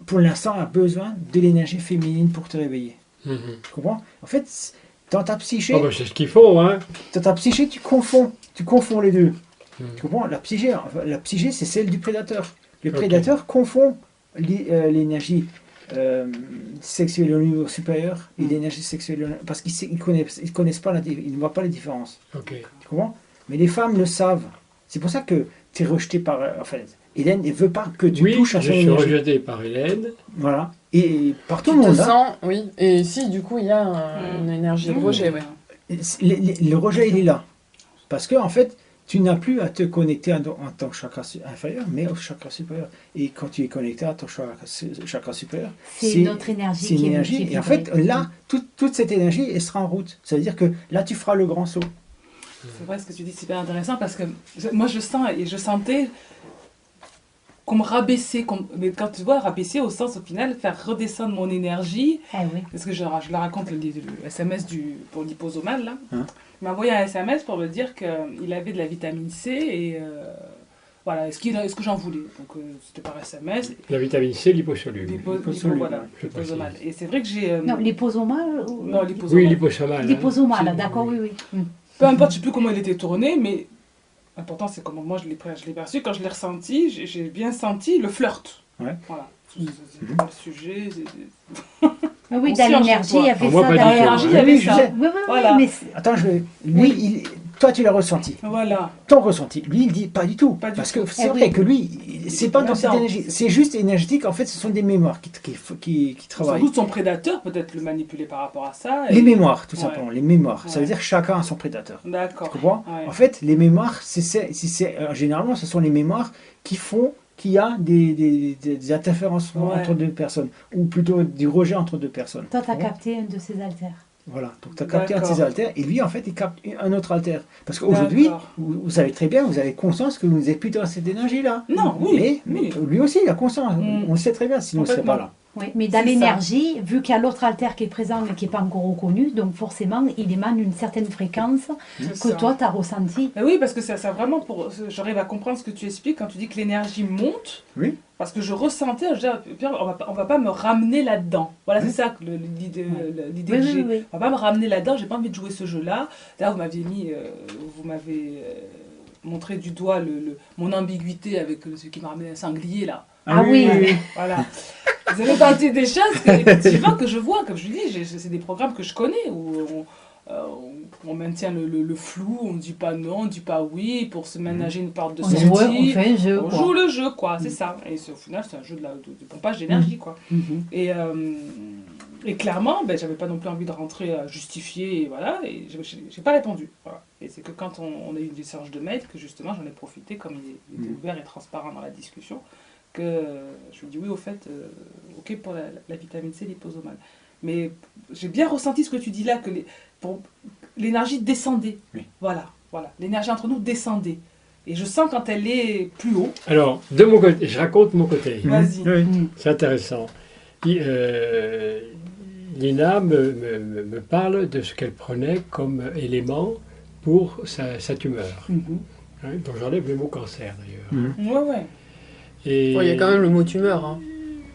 pour l'instant, a besoin de l'énergie féminine pour te réveiller. Mhm. Tu comprends? En fait, dans ta psyché, Oh, bah, c'est ce qu'il faut. Hein. dans ta psyché, tu confonds les deux. Mhm. Tu comprends? La psyché, c'est celle du prédateur. Le Ok. prédateur confond l'énergie sexuelle au niveau supérieur et l'énergie sexuelle parce qu'ils connaissent pas ils ne voient pas les différences. Ok. Tu comprends? Mais les femmes le savent. C'est pour ça que tu es rejeté par... Enfin, Hélène ne veut pas que tu Oui, touches à je son suis énergie. rejeté par Hélène. Voilà. Et par tout Tu le te monde. hein. sens, oui. Et si, du coup, il y a une énergie de rejet, ouais. Le rejet, il est là. Parce que, en fait, tu n'as plus à te connecter en tant que chakra inférieur, mais au chakra supérieur. Et quand tu es connecté à ton chakra supérieur, C'est notre énergie c'est une qui est énergie. Et en fait, multipliée. là, toute cette énergie, elle sera en route. Ça veut dire que là, tu feras le grand saut. C'est vrai ce que tu dis, c'est super intéressant parce que moi je sens et je sentais qu'on me rabaissait, mais quand tu vois rabaisser au sens au final faire redescendre mon énergie, Oui. parce que je la raconte le SMS pour l'hyposomal là, Hein? il m'a envoyé un SMS pour me dire qu'il avait de la vitamine C et voilà, est-ce que j'en voulais, donc c'était par SMS. La vitamine C, liposoluble. Voilà, je liposomal. précise. Et c'est vrai que j'ai Non, liposomal ou... non, liposomal. Oui, liposomal. Liposomal, hein. d'accord, oui, oui. Peu importe, je sais plus comment il était tourné, mais l'important c'est comment moi je l'ai perçu. Quand je l'ai ressenti, j'ai bien senti le flirt. Ouais. Voilà. C'est pas le sujet. Ah oui, Conscient dans chez l'énergie, toi. il y avait Ah, moi, ça. pas du dans tout. l'énergie, il y Oui, avait oui, je ça. sais. Oui, oui, oui, Voilà. mais Attends, lui, toi tu l'as ressenti. Voilà. Ton ressenti. Lui, il dit pas du tout. Pas du Parce tout. que c'est Eh vrai oui. que lui, c'est pas dans cette Attends. énergie. C'est juste énergétique. En fait, ce sont des mémoires qui Sans travaillent. doute son prédateur peut-être le manipuler par rapport à ça. Les mémoires, tout Ouais. simplement. Les mémoires. Ça veut Ouais. dire que chacun a son prédateur. D'accord. Tu comprends? Ouais. En fait, les mémoires, généralement, ce sont les mémoires qui font qu'il y a des interférences Ouais. entre deux personnes, ou plutôt du rejet entre deux personnes. toi, tu as Tu comprends? capté un de ces alters. Voilà, donc tu as capté un de D'accord. ces alters, et lui, en fait, il capte un autre alter. Parce qu'aujourd'hui, D'accord. vous savez très bien, vous avez conscience que vous n'êtes plus dans cette énergie-là. Non, oui. Mais oui. lui aussi, il a conscience. Mm. On le sait très bien, sinon il ne serait pas Complètement. là. Oui, mais dans C'est ça. l'énergie, vu qu'il y a l'autre alter qui est présent mais qui n'est pas encore reconnu, donc forcément, il émane une certaine fréquence C'est que ça. toi, tu as ressenti. Mais oui, parce que ça vraiment j'arrive à comprendre ce que tu expliques quand tu dis que l'énergie monte. Oui. Parce que je ressentais, je disais, Pierre, on va pas me ramener là-dedans. Voilà, c'est ça que l'idée Oui, que oui, j'ai. oui. On va pas me ramener là-dedans, j'ai pas envie de jouer ce jeu-là. D'ailleurs, vous m'avez montré du doigt mon ambiguïté avec celui qui m'a ramené un sanglier là. Ah oui. Voilà. Vous avez tenté des choses effectivement que je vois, comme je dis, c'est des programmes que je connais où on maintient le flou, on ne dit pas non, on ne dit pas oui pour se ménager une porte de On sortie. joue, on fait un jeu, On quoi. joue le jeu, quoi, c'est ça. Et au final, c'est un jeu de pompage d'énergie, quoi. Mhm. Et clairement, j'avais pas non plus envie de rentrer à justifier, et voilà, et j'ai pas répondu. Voilà. Et c'est que quand on a eu une échange de mails, que justement j'en ai profité, comme il était ouvert et transparent dans la discussion, que je lui ai dit oui, au fait, ok pour la vitamine C liposomale. Mais j'ai bien ressenti ce que tu dis là, que l'énergie descendait. Oui. Voilà. L'énergie entre nous descendait. Et je sens quand elle est plus haut. Alors, de mon côté, je raconte mon côté. Vas-y. Oui. C'est intéressant. Lina me parle de ce qu'elle prenait comme élément pour sa tumeur. Mhm. Hein, dont j'enlève le mot cancer d'ailleurs. Ouais. Et Il y a quand même le mot tumeur. Hein.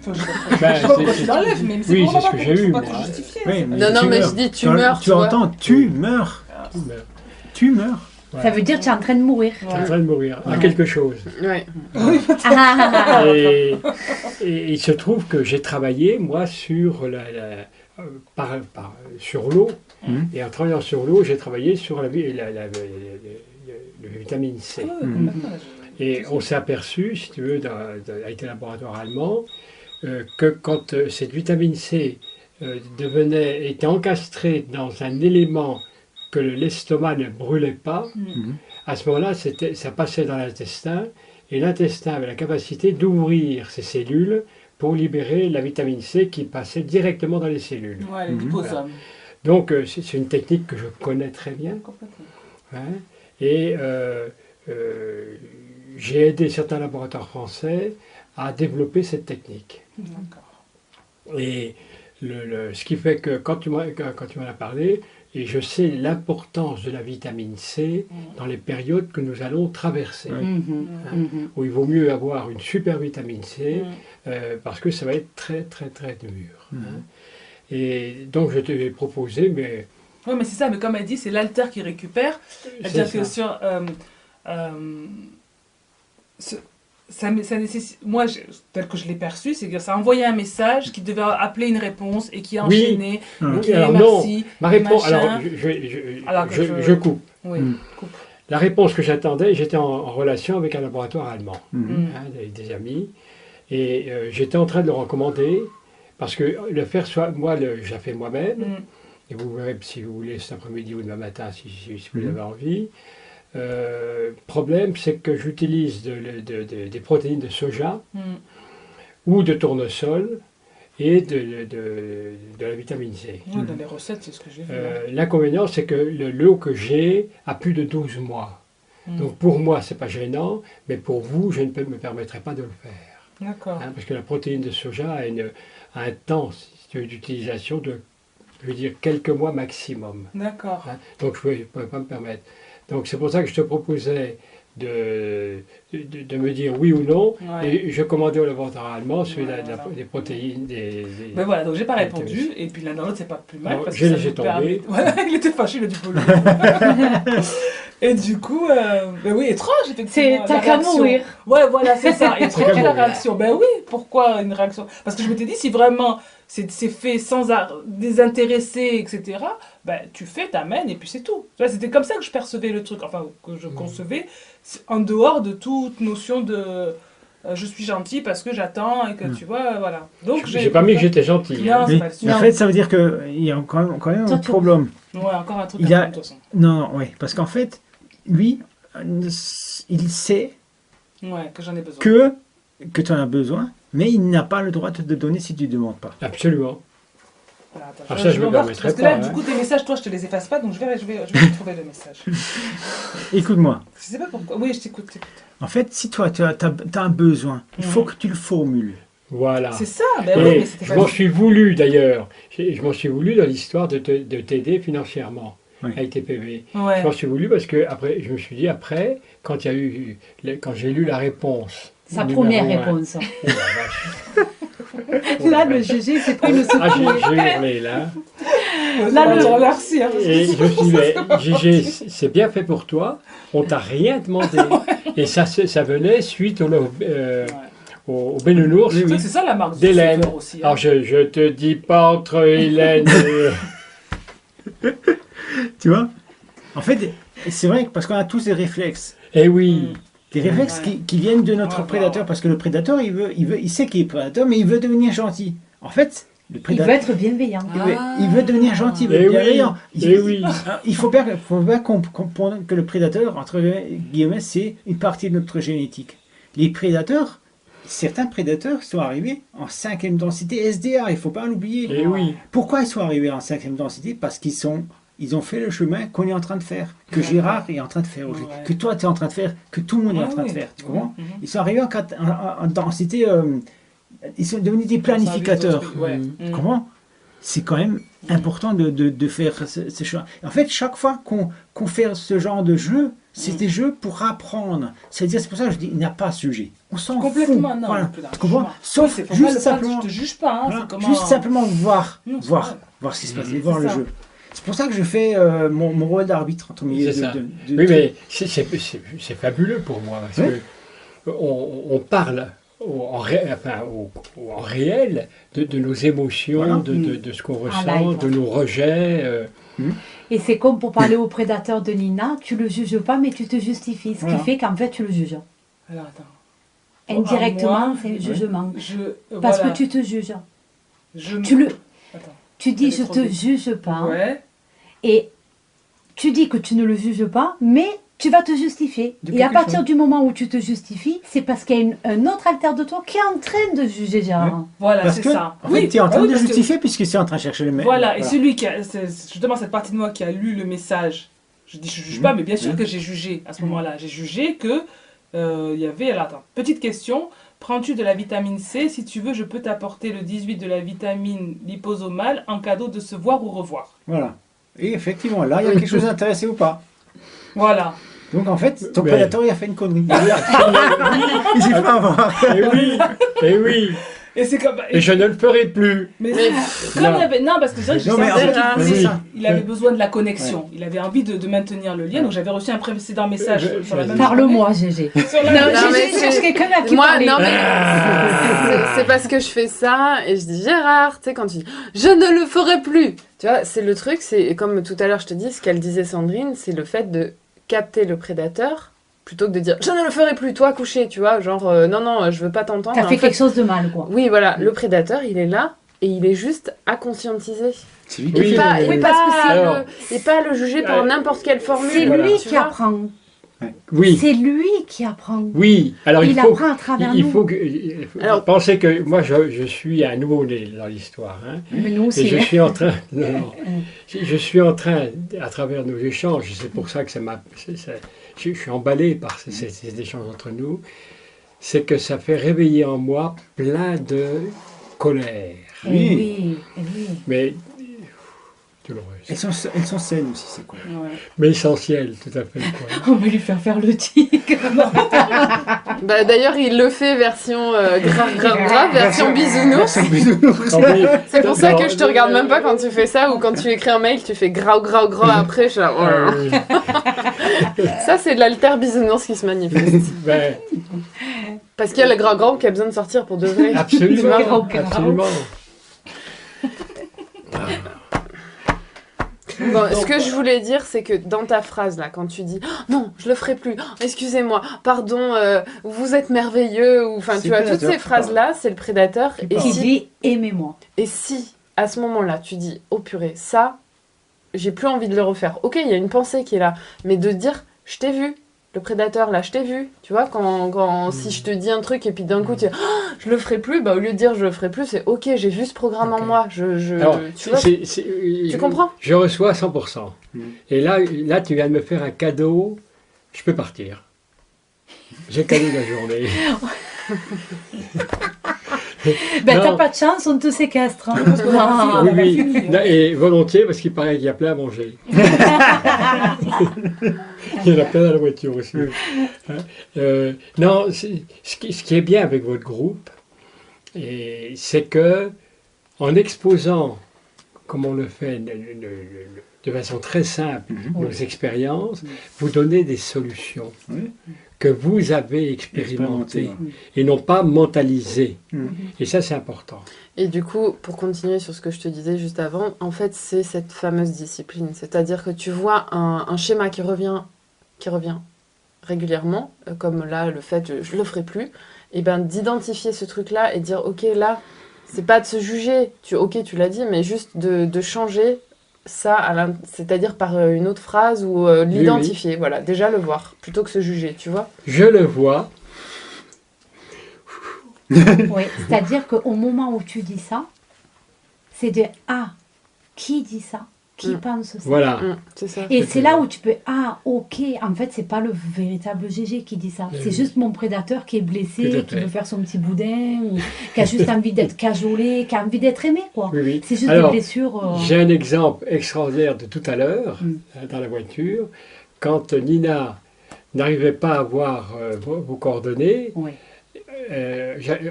Enfin, je Ben, sais pas pourquoi c'est- tu l'enlèves, mais oui, vraiment c'est ce pas que pour- j'ai eu, faut pas moi. te justifier. Oui, c'est mais Non, non, mais meurs. je dis tu meurs, Tu tu vois. entends, tu meurs. tumeur. Tu meurs. Ça veut dire que tu es en train de mourir. Je suis en train de mourir à quelque chose. Ouais. Ah, Et il se trouve que j'ai travaillé, moi, sur sur l'eau. Mhm. Et en travaillant sur l'eau, j'ai travaillé sur le vitamine C. Ah ouais, complètement, Et on s'est aperçu, si tu veux, avec les laboratoires allemands, que quand cette vitamine C était encastrée dans un élément que l'estomac ne brûlait pas, à ce moment-là, ça passait dans l'intestin, et l'intestin avait la capacité d'ouvrir ses cellules pour libérer la vitamine C qui passait directement dans les cellules. Ouais, les liposomes. Donc, c'est une technique que je connais très bien. Complètement. Hein, et j'ai aidé certains laboratoires français à développer cette technique. D'accord. Et ce qui fait que quand tu m'en as parlé, et je sais l'importance de la vitamine C dans les périodes que nous allons traverser, où il vaut mieux avoir une super vitamine C, parce que ça va être très très très dur. Hein. Et donc je t'ai proposé, mais... Oui, mais c'est ça, mais comme elle dit, c'est l'alter qui récupère. C'est-à-dire C'est que ça. ça nécessite. Moi, tel que je l'ai perçu, c'est que ça a envoyé un message qui devait appeler une réponse et qui a Oui. enchaîné. Et qui Alors est non, merci. ma réponse... machin. Alors, Alors que je coupe. Oui, Mm. coupe. La réponse que j'attendais, j'étais en relation avec un laboratoire allemand, Mhm. avec des amis, et j'étais en train de le recommander, parce que le faire soit, moi, je la fais moi-même, Mm. et vous verrez si vous voulez cet après-midi ou demain matin, si vous avez envie. Problème, c'est que j'utilise des protéines de soja Mm. ou de tournesol et de la vitamine C. Ouais, dans les recettes, c'est ce que j'ai vu. L'inconvénient, c'est que le lot que j'ai a plus de 12 mois. Donc pour moi, c'est pas gênant, mais pour vous, je ne me permettrai pas de le faire. D'accord. Parce que la protéine de soja a un temps d'utilisation de, je veux dire, quelques mois maximum. D'accord. Donc je ne pouvais pas me permettre. Donc c'est pour ça que je te proposais de me dire oui ou non. Ouais. Et je commandais au laboratoire allemand celui Ouais, des voilà. protéines. Mais voilà, donc j'ai pas répondu, et puis l'un dans l'autre, c'est pas plus mal. Non, parce j'ai que ça laissé nous tomber. permet- Voilà, il était fâché, il a dit polo. Et du coup, ben oui, étrange, effectivement. T'as la qu'à réaction. mourir. Ouais, voilà, c'est ça. Étrange qu'à la mourir. réaction. Ben oui, pourquoi une réaction? Parce que je m'étais dit, si vraiment c'est fait sans désintéressé, etc., ben tu fais, t'amènes, et puis c'est tout. Tu vois, c'était comme ça que je percevais le truc, enfin, que je concevais, en dehors de toute notion de je suis gentil parce que j'attends, et que tu vois, voilà. Donc J'ai pas mis que j'étais gentil. Non, c'est Mais, pas le mais en Non. fait, ça veut dire qu'il y a quand même un Toi, tu- problème. Ouais, encore un truc Il à a- faire, de toute façon. Non, oui, parce qu'en fait, lui, il sait Ouais, que j'en ai besoin. que tu en as besoin, mais il n'a pas le droit de te donner si tu ne demandes pas. Absolument. Voilà, attends, Ah, ça, je vais me voir, permettrai parce que pas, là, hein. du coup, tes messages, toi, je te les efface pas, donc je vais trouver le message. Écoute-moi, Je sais pas pourquoi. Oui, je t'écoute. en fait, si toi, tu as un besoin, il faut que tu le formules. Voilà. C'est ça, ben oui, Et mais c'était je pas m'en suis voulu d'ailleurs. Je m'en suis voulu dans l'histoire de t'aider financièrement Oui. avec tes PV. Ouais. Je m'en suis voulu parce que après, je me suis dit après, quand j'ai lu la réponse. Sa numéro première un, réponse. oh la vache. Là, le GG s'est pris le Ah, secouer. j'ai hurlé là. Là, je le- te remercie. Hein, parce que Et je c'est- me suis dit, mais Gégé, c'est bien fait pour toi, on t'a rien demandé. Et ça venait suite au Benelux. Tu sais que c'est ça la marque du d'Hélène. suceur aussi. Hein. Alors je te dis pas entre Hélène Tu vois? En fait, c'est vrai que parce qu'on a tous des réflexes. Eh oui, Des réflexes Ouais. qui viennent de notre Ouais, prédateur, ouais. parce que le prédateur, il sait qu'il est prédateur, mais il veut devenir gentil. En fait, le Il prédateur, veut être bienveillant. il veut devenir gentil, il veut Eh être oui, bienveillant. eh oui. Il faut bien comprendre que le prédateur, entre guillemets, c'est une partie de notre génétique. Les prédateurs, certains prédateurs sont arrivés en 5e densité SDA, il ne faut pas l'oublier. eh oui. Pourquoi ils sont arrivés en 5e densité? Parce ils ont fait le chemin qu'on est en train de faire, que Gérard est en train de faire aujourd'hui, Ouais. que toi tu es en train de faire, que tout le monde est en train de faire. Tu comprends? Mhm. Ils sont arrivés en densité, ils sont devenus des planificateurs. Ouais. Tu Mhm. comprends? C'est quand même important de faire ce choix. En fait, chaque fois qu'on fait ce genre de jeu, c'est des jeux pour apprendre. C'est-à-dire, c'est pour ça que je dis, il n'y a pas sujet. On s'en fout. Complètement, non. Voilà. plus d'un Tu comprends? jugement. Sauf Oui, faut juste pas le simplement, je te juge pas. Hein, voilà, c'est comment... juste simplement voir Non, c'est vrai. ce qui se passe, Mhm. et voir C'est le ça. jeu. C'est pour ça que je fais mon rôle d'arbitre entre milieu C'est ça. de- Oui, mais c'est fabuleux pour moi, parce Oui. que on parle en réel de nos émotions, Voilà. de ce qu'on ressent, live. de nos rejets. Et c'est comme pour parler au prédateur de Nina, tu le juges pas, mais tu te justifies. Ce Voilà. qui fait qu'en fait, tu le juges. Alors, attends. Indirectement, moi, c'est un jugement. Voilà. Parce que tu te juges. Je... Tu le, Attends. tu dis, Elle est je trop te vite. juge pas. Ouais. Et tu dis que tu ne le juges pas, mais tu vas te justifier. De Et à quelque partir chose. du moment où tu te justifies, c'est parce qu'il y a un autre alter de toi qui est en train de juger Gérard. Voilà, Parce c'est que, ça. en fait, tu es en train oui, de parce que- justifier puisque c'est en train de chercher le même. Voilà, et celui qui a, c'est justement cette partie de moi qui a lu le message, je dis je juge pas, mais bien sûr que j'ai jugé à ce moment-là. J'ai jugé que il y avait. Alors attends, petite question. Prends-tu de la vitamine C? Si tu veux, je peux t'apporter le 18 de la vitamine liposomale en cadeau de se voir ou revoir. Voilà. Et effectivement, là, il y a quelque chose d'intéressé ou pas. Voilà. Donc en fait, ton Mais- prédateur, il a fait une connerie. Il s'est pas avoir. Eh oui, eh oui, Et c'est comme. et je ne le ferai plus. Mais comme Non. il avait. Non, parce que c'est vrai que je Non, mais en sentais fait, qu'il c'est voulait- ça. il avait besoin de la connexion. Il avait envie de maintenir le lien. Donc j'avais reçu un précédent message sur la même Parle-moi, GG. journée. Sur la Non, même- mais GG cherche quelqu'un à qui Moi, parler. non, mais c'est parce que je fais ça et je dis Gérard, tu sais, quand tu dis je ne le ferai plus. Tu vois, c'est le truc, c'est comme tout à l'heure, je te dis, ce qu'elle disait Sandrine, c'est le fait de capter le prédateur plutôt que de dire je ne le ferai plus, toi couché, tu vois, genre non, non, je veux pas t'entendre. T'as En fait fait, quelque chose de mal, quoi. oui, voilà, le prédateur, il est là et il est juste à conscientiser. C'est lui Oui, qui Et fait pas, le- et parce que pas alors- le- et pas le juger par Ouais. n'importe quelle formule. C'est Voilà. lui tu qui vois. apprend. Oui, C'est lui qui apprend. oui. Alors Il il faut, apprend à travers il nous. faut Alors- penser que moi je suis un nouveau-né dans l'histoire. Hein. Mais nous Et aussi. je hein. suis en train, non, non. Je suis en train, à travers nos échanges, c'est pour ça que je suis emballé par ces échanges entre nous, c'est que ça fait réveiller en moi plein de colère, Eh oui, eh oui. mais douloureuse, Elles sont saines aussi, c'est quoi. Ouais. mais essentielle, tout à fait. Quoi. On va lui faire le tigre. Bah, d'ailleurs, il le fait version grave, version bisounours. C'est pour ça que je te regarde même pas quand tu fais ça, ou quand tu écris un mail, tu fais grau après. Je suis là, oh là là. Ça, c'est de l'alter bisounours qui se manifeste. Ben, Parce qu'il y a le grau qui a besoin de sortir pour de vrai. absolument, Grau. absolument. Bon, ce que je voulais dire, c'est que dans ta phrase là, quand tu dis oh, non, je le ferai plus, oh, excusez-moi, pardon, vous êtes merveilleux, ou enfin, C'est tu vois, le toutes prédateur ces qui phrases là, c'est le prédateur. Qui Et parle. Qui si, dit aimez-moi. et si à ce moment-là, tu dis oh purée, ça, j'ai plus envie de le refaire. Ok, il y a une pensée qui est là, mais de dire je t'ai vu. Le prédateur, là, je t'ai vu. Tu vois, si je te dis un truc et puis d'un coup, tu dis oh, je le ferai plus, bah, au lieu de dire je le ferai plus, c'est ok, j'ai vu ce programme en moi. Alors, Tu vois, tu comprends? Je reçois 100%. Et là, tu viens de me faire un cadeau, je peux partir. J'ai cadeau la journée. Ben Non. t'as pas de chance, on te séquestre. Hein. Ah, Oui, on a oui. fini, hein. Non, et volontiers, parce qu'il paraît qu'il y a plein à manger. Il y en a plein dans la voiture aussi. Hein. Non, ce qui est bien avec votre groupe, c'est que en exposant, comme on le fait de façon très simple, nos expériences, vous donnez des solutions Oui. que vous avez expérimentées Expérimenté, et non pas mentalisées. Mm. Et ça, c'est important. Et du coup, pour continuer sur ce que je te disais juste avant, en fait, c'est cette fameuse discipline. C'est-à-dire que tu vois un schéma qui revient régulièrement, comme là, le fait je le ferai plus, et ben d'identifier ce truc-là et dire, ok, là, c'est pas de se juger, tu l'as dit, mais juste de changer ça, c'est-à-dire par une autre phrase ou l'identifier, voilà, déjà le voir, plutôt que se juger, tu vois. Je le vois. Oui, c'est-à-dire qu'au moment où tu dis ça, c'est de ah, qui dit ça? Qui pense ça? Voilà. C'est ça. Et c'est là où tu peux ah, ok, en fait, c'est pas le véritable GG qui dit ça. Oui. C'est juste mon prédateur qui est Tout blessé, à qui fait. veut faire son petit boudin, ou qui a juste envie d'être cajolé, qui a envie d'être aimé, quoi. Oui, oui. C'est juste Alors, des blessures. J'ai un exemple extraordinaire de tout à l'heure, dans la voiture, quand Nina n'arrivait pas à avoir vos coordonnées. Oui.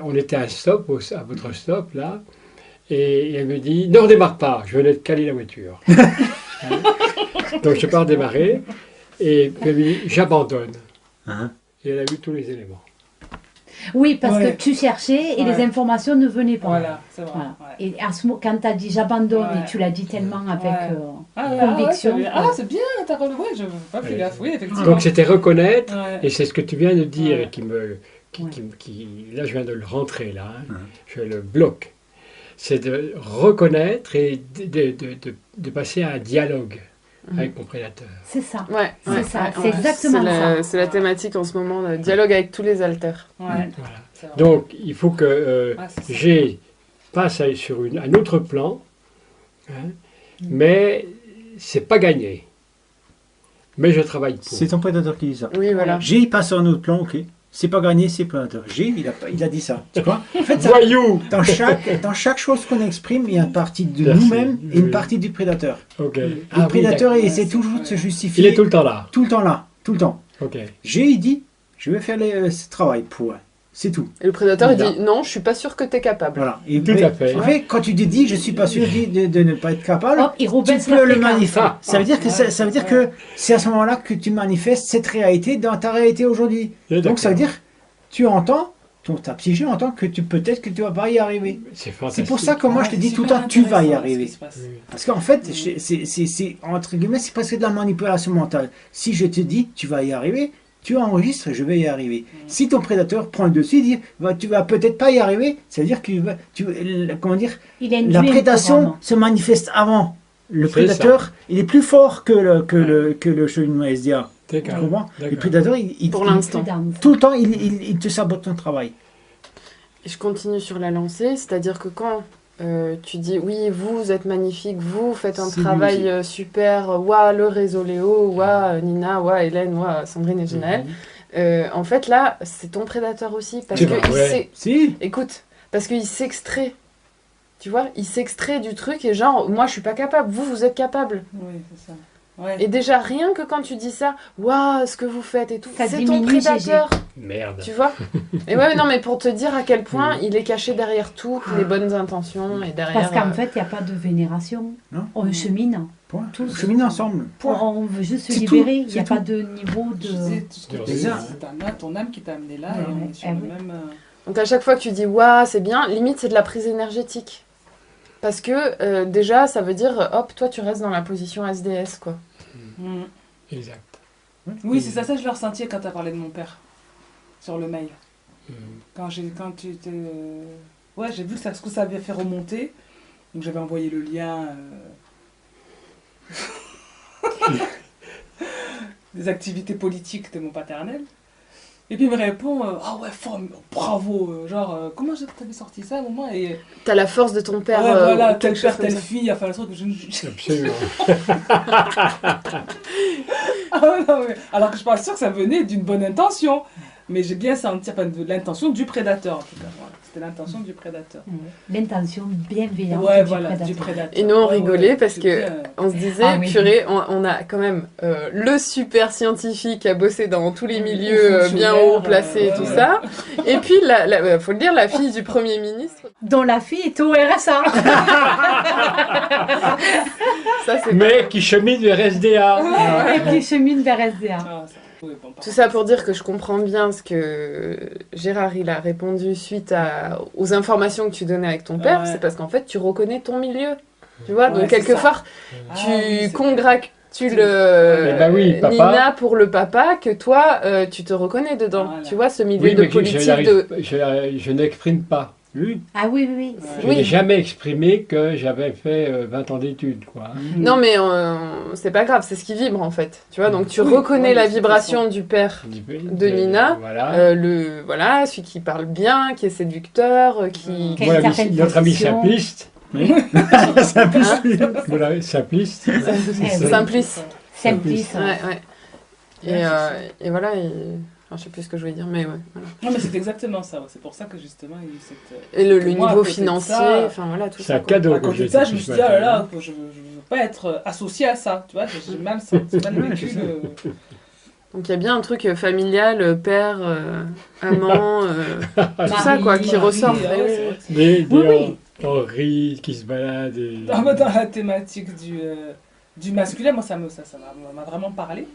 On était à un stop, à votre stop, là, et elle me dit « Ne redémarre pas, je venais de caler la voiture. » Donc je pars démarrer, et elle me dit « J'abandonne. Hein. » Et elle a vu tous les éléments. Oui, parce Ouais. que tu cherchais et les Ouais. informations ne venaient pas. Voilà, c'est vrai. Voilà. Ouais. Et à ce moment, quand tu as dit j'abandonne Ouais. et tu l'as dit tellement avec Ouais. Ah, ouais, conviction. ouais, c'est bien, t'as relevé, je n'avais pas fait Ouais. gaffe, oui, effectivement. Donc c'était reconnaître, Ouais. et c'est ce que tu viens de dire, Ouais. là je viens de le rentrer, là, hein, je le bloque. C'est de reconnaître et de passer à un dialogue avec mon prédateur. c'est ça. Ouais, C'est ça, c'est exactement ça. C'est la thématique en ce moment, le dialogue avec tous les alters. Ouais, Voilà. c'est vrai. Donc, il faut que Ouais, c'est ça. j'ai passe sur un autre plan, hein, mais c'est pas gagné. Mais je travaille pour. C'est ton prédateur qui dit ça. Oui, voilà. G, il passe sur un autre plan, ok. C'est pas gagné, c'est prédateur. G, il a dit ça. Tu vois en fait, ça- Voyou. dans chaque chose qu'on exprime, il y a une partie de Merci. nous-mêmes et une Oui. partie du prédateur. Ok. Le prédateur, il essaie toujours de se justifier. Il est tout le temps là. Tout le temps là, tout le temps. Ok. G, il dit, je vais faire ce travail pour elle. C'est tout. Et le prédateur, il Là. dit non, je suis pas sûr que t'es capable. Voilà. Et Tout à fait. En fait, quand tu te dis, je suis pas sûr de ne pas être capable, Hop, il tu rebaisse peux le la manifester. Ah, Ça veut dire que ça veut dire que c'est à ce moment-là que tu manifestes cette réalité dans ta réalité aujourd'hui. Donc ça veut dire, tu entends, ta psyché entend que peut-être que tu vas pas y arriver. C'est fantastique. C'est pour ça que moi je te dis tout le temps, tu vas y arriver. Parce qu'en fait, c'est entre guillemets, c'est presque de la manipulation mentale. Si je te dis, tu vas y arriver, tu enregistres, je vais y arriver. Si ton prédateur prend le dessus et dit, tu vas peut-être pas y arriver, ça veut dire que comment dire, Il a induit la un prédation programme. se manifeste avant. Le C'est prédateur, il est plus fort que le cheminement SDA. Tu D'accord. comprends? D'accord. Les prédateurs, Pour l'instant. tout le temps, ils te sabotent ton travail. Et je continue sur la lancée, c'est-à-dire que quand tu dis oui, vous êtes magnifique, vous faites un C'est travail lui aussi. super, ouah, le réseau Léo, ouah, Nina, ouah, Hélène, ouah, Sandrine et Genaël. En fait, là, c'est ton prédateur aussi. Parce C'est que vrai, ouais. sait. Si. Écoute, parce qu'il s'extrait. Tu vois, il s'extrait du truc et genre, moi je suis pas capable, vous êtes capable. Oui, c'est ça. Ouais. Et déjà, rien que quand tu dis ça, waouh, ce que vous faites et tout, Ça c'est ton diminue, prédateur. Merde. Tu vois? Et ouais, non, mais pour te dire à quel point il est caché derrière toutes les bonnes intentions et derrière. Parce qu'en fait, il n'y a pas de vénération. Non. On chemine. Point. Tous. On chemine ensemble. Point. On veut juste se C'est libérer. tout, Il n'y c'est a pas tout. de niveau Je disais, de... tout ce que de tu dis, réseau. c'est ton âme qui t'a amené là Ouais, et on est sur eh le oui. même. Donc à chaque fois que tu dis waouh, c'est bien, limite c'est de la prise énergétique. Parce que déjà, ça veut dire, hop, toi tu restes dans la position SDS, quoi. Mm. Exact. Oui, c'est ça, je l'ai ressenti quand tu as parlé de mon père sur le mail. Mm. Quand tu étais. Ouais, j'ai vu ce que ça avait fait remonter. Donc j'avais envoyé le lien des activités politiques de mon paternel. Et puis il me répond ah ouais, bravo, comment t'avais sorti ça à un moment et T'as la force de ton père. ouais, voilà, ou tel quelque chose père, comme telle ça. fille, enfin le truc que je Absolument. Ah non, mais... Alors que je suis pas sûre que ça venait d'une bonne intention. Mais j'ai bien senti de l'intention du prédateur, en tout cas. Voilà. C'était l'intention du prédateur. L'intention bienveillante Ouais, du voilà, prédateur. du prédateur. Et nous, on Ouais, rigolait ouais, parce c'était, que on se disait, Ah oui. purée, on a quand même le super scientifique qui a bossé dans tous les milieux bien fonctionnaire, haut placés et ouais, tout ouais. ça. Et puis, faut le dire, la fille du Premier ministre. Dont la fille est au RSA. Ça, c'est Mais qui chemine vers SDA. Et qui chemine vers SDA. Ah, ça... oui, bon, Tout ça pour dire que je comprends bien ce que Gérard il a répondu suite aux informations que tu donnais avec ton père. Ouais. C'est parce qu'en fait, tu reconnais ton milieu. Tu vois, Ouais, donc c'est quelque ça. part, Ah tu oui, c'est congratules Eh ben oui, papa. Nina pour le papa que toi, tu te reconnais dedans. Voilà. Tu vois, ce milieu Oui, de mais politique je n'exprime pas. Oui. Ah oui, oui, oui. Ouais. Je Oui. n'ai jamais exprimé que j'avais fait 20 ans d'études, quoi. Non, mais c'est pas grave, c'est ce qui vibre en fait. Tu vois, donc tu Oui, reconnais ouais, la c'est vibration du père. De Nina, Voilà. Voilà, celui qui parle bien, qui est séducteur, qui. Quelle Voilà, certaine notre ami position. simpliste. C'est un peu Voilà, simpliste. oui. Simplice. Simplice. Ouais, ouais. Ouais, Et voilà, enfin, je sais plus ce que je voulais dire, mais ouais. Voilà. Non, mais c'est exactement ça. Ouais. C'est pour ça que justement, il y a eu cette. Et le Que moi, à niveau côté de financier, ça, enfin voilà, tout C'est ça. un quoi. cadeau À que côté j'ai de ça, été je me suis ce dit, ah là matin. là, que je ne veux pas être associée à ça. Tu vois, j'ai mal senti, mal vécu le. Donc il y a bien un truc familial, père, amant, tout ça Mari, quoi, qui mari, ressort. ah ouais, c'est vrai que c'est- Des Oui, Henri qui se baladent. Et... Ah, bah, dans la thématique du masculin, moi, ça m'a vraiment parlé.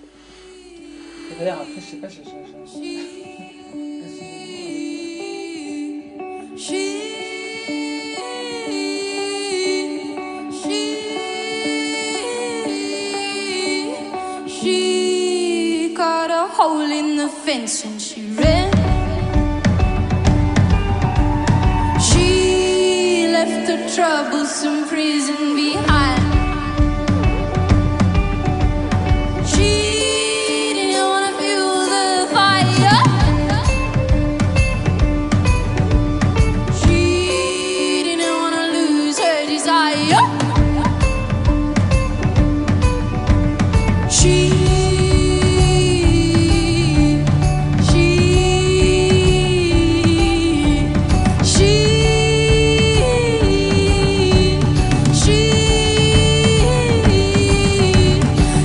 Et d'ailleurs, après, je sais pas, She got a hole in the fence and she ran. She left a troublesome prison behind. She didn't wanna feel the fire. She didn't wanna lose her desire.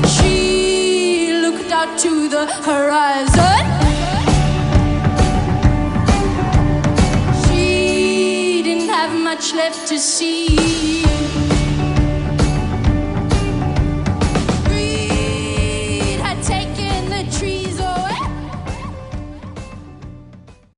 She looked out to the horizon. She didn't have much left to see.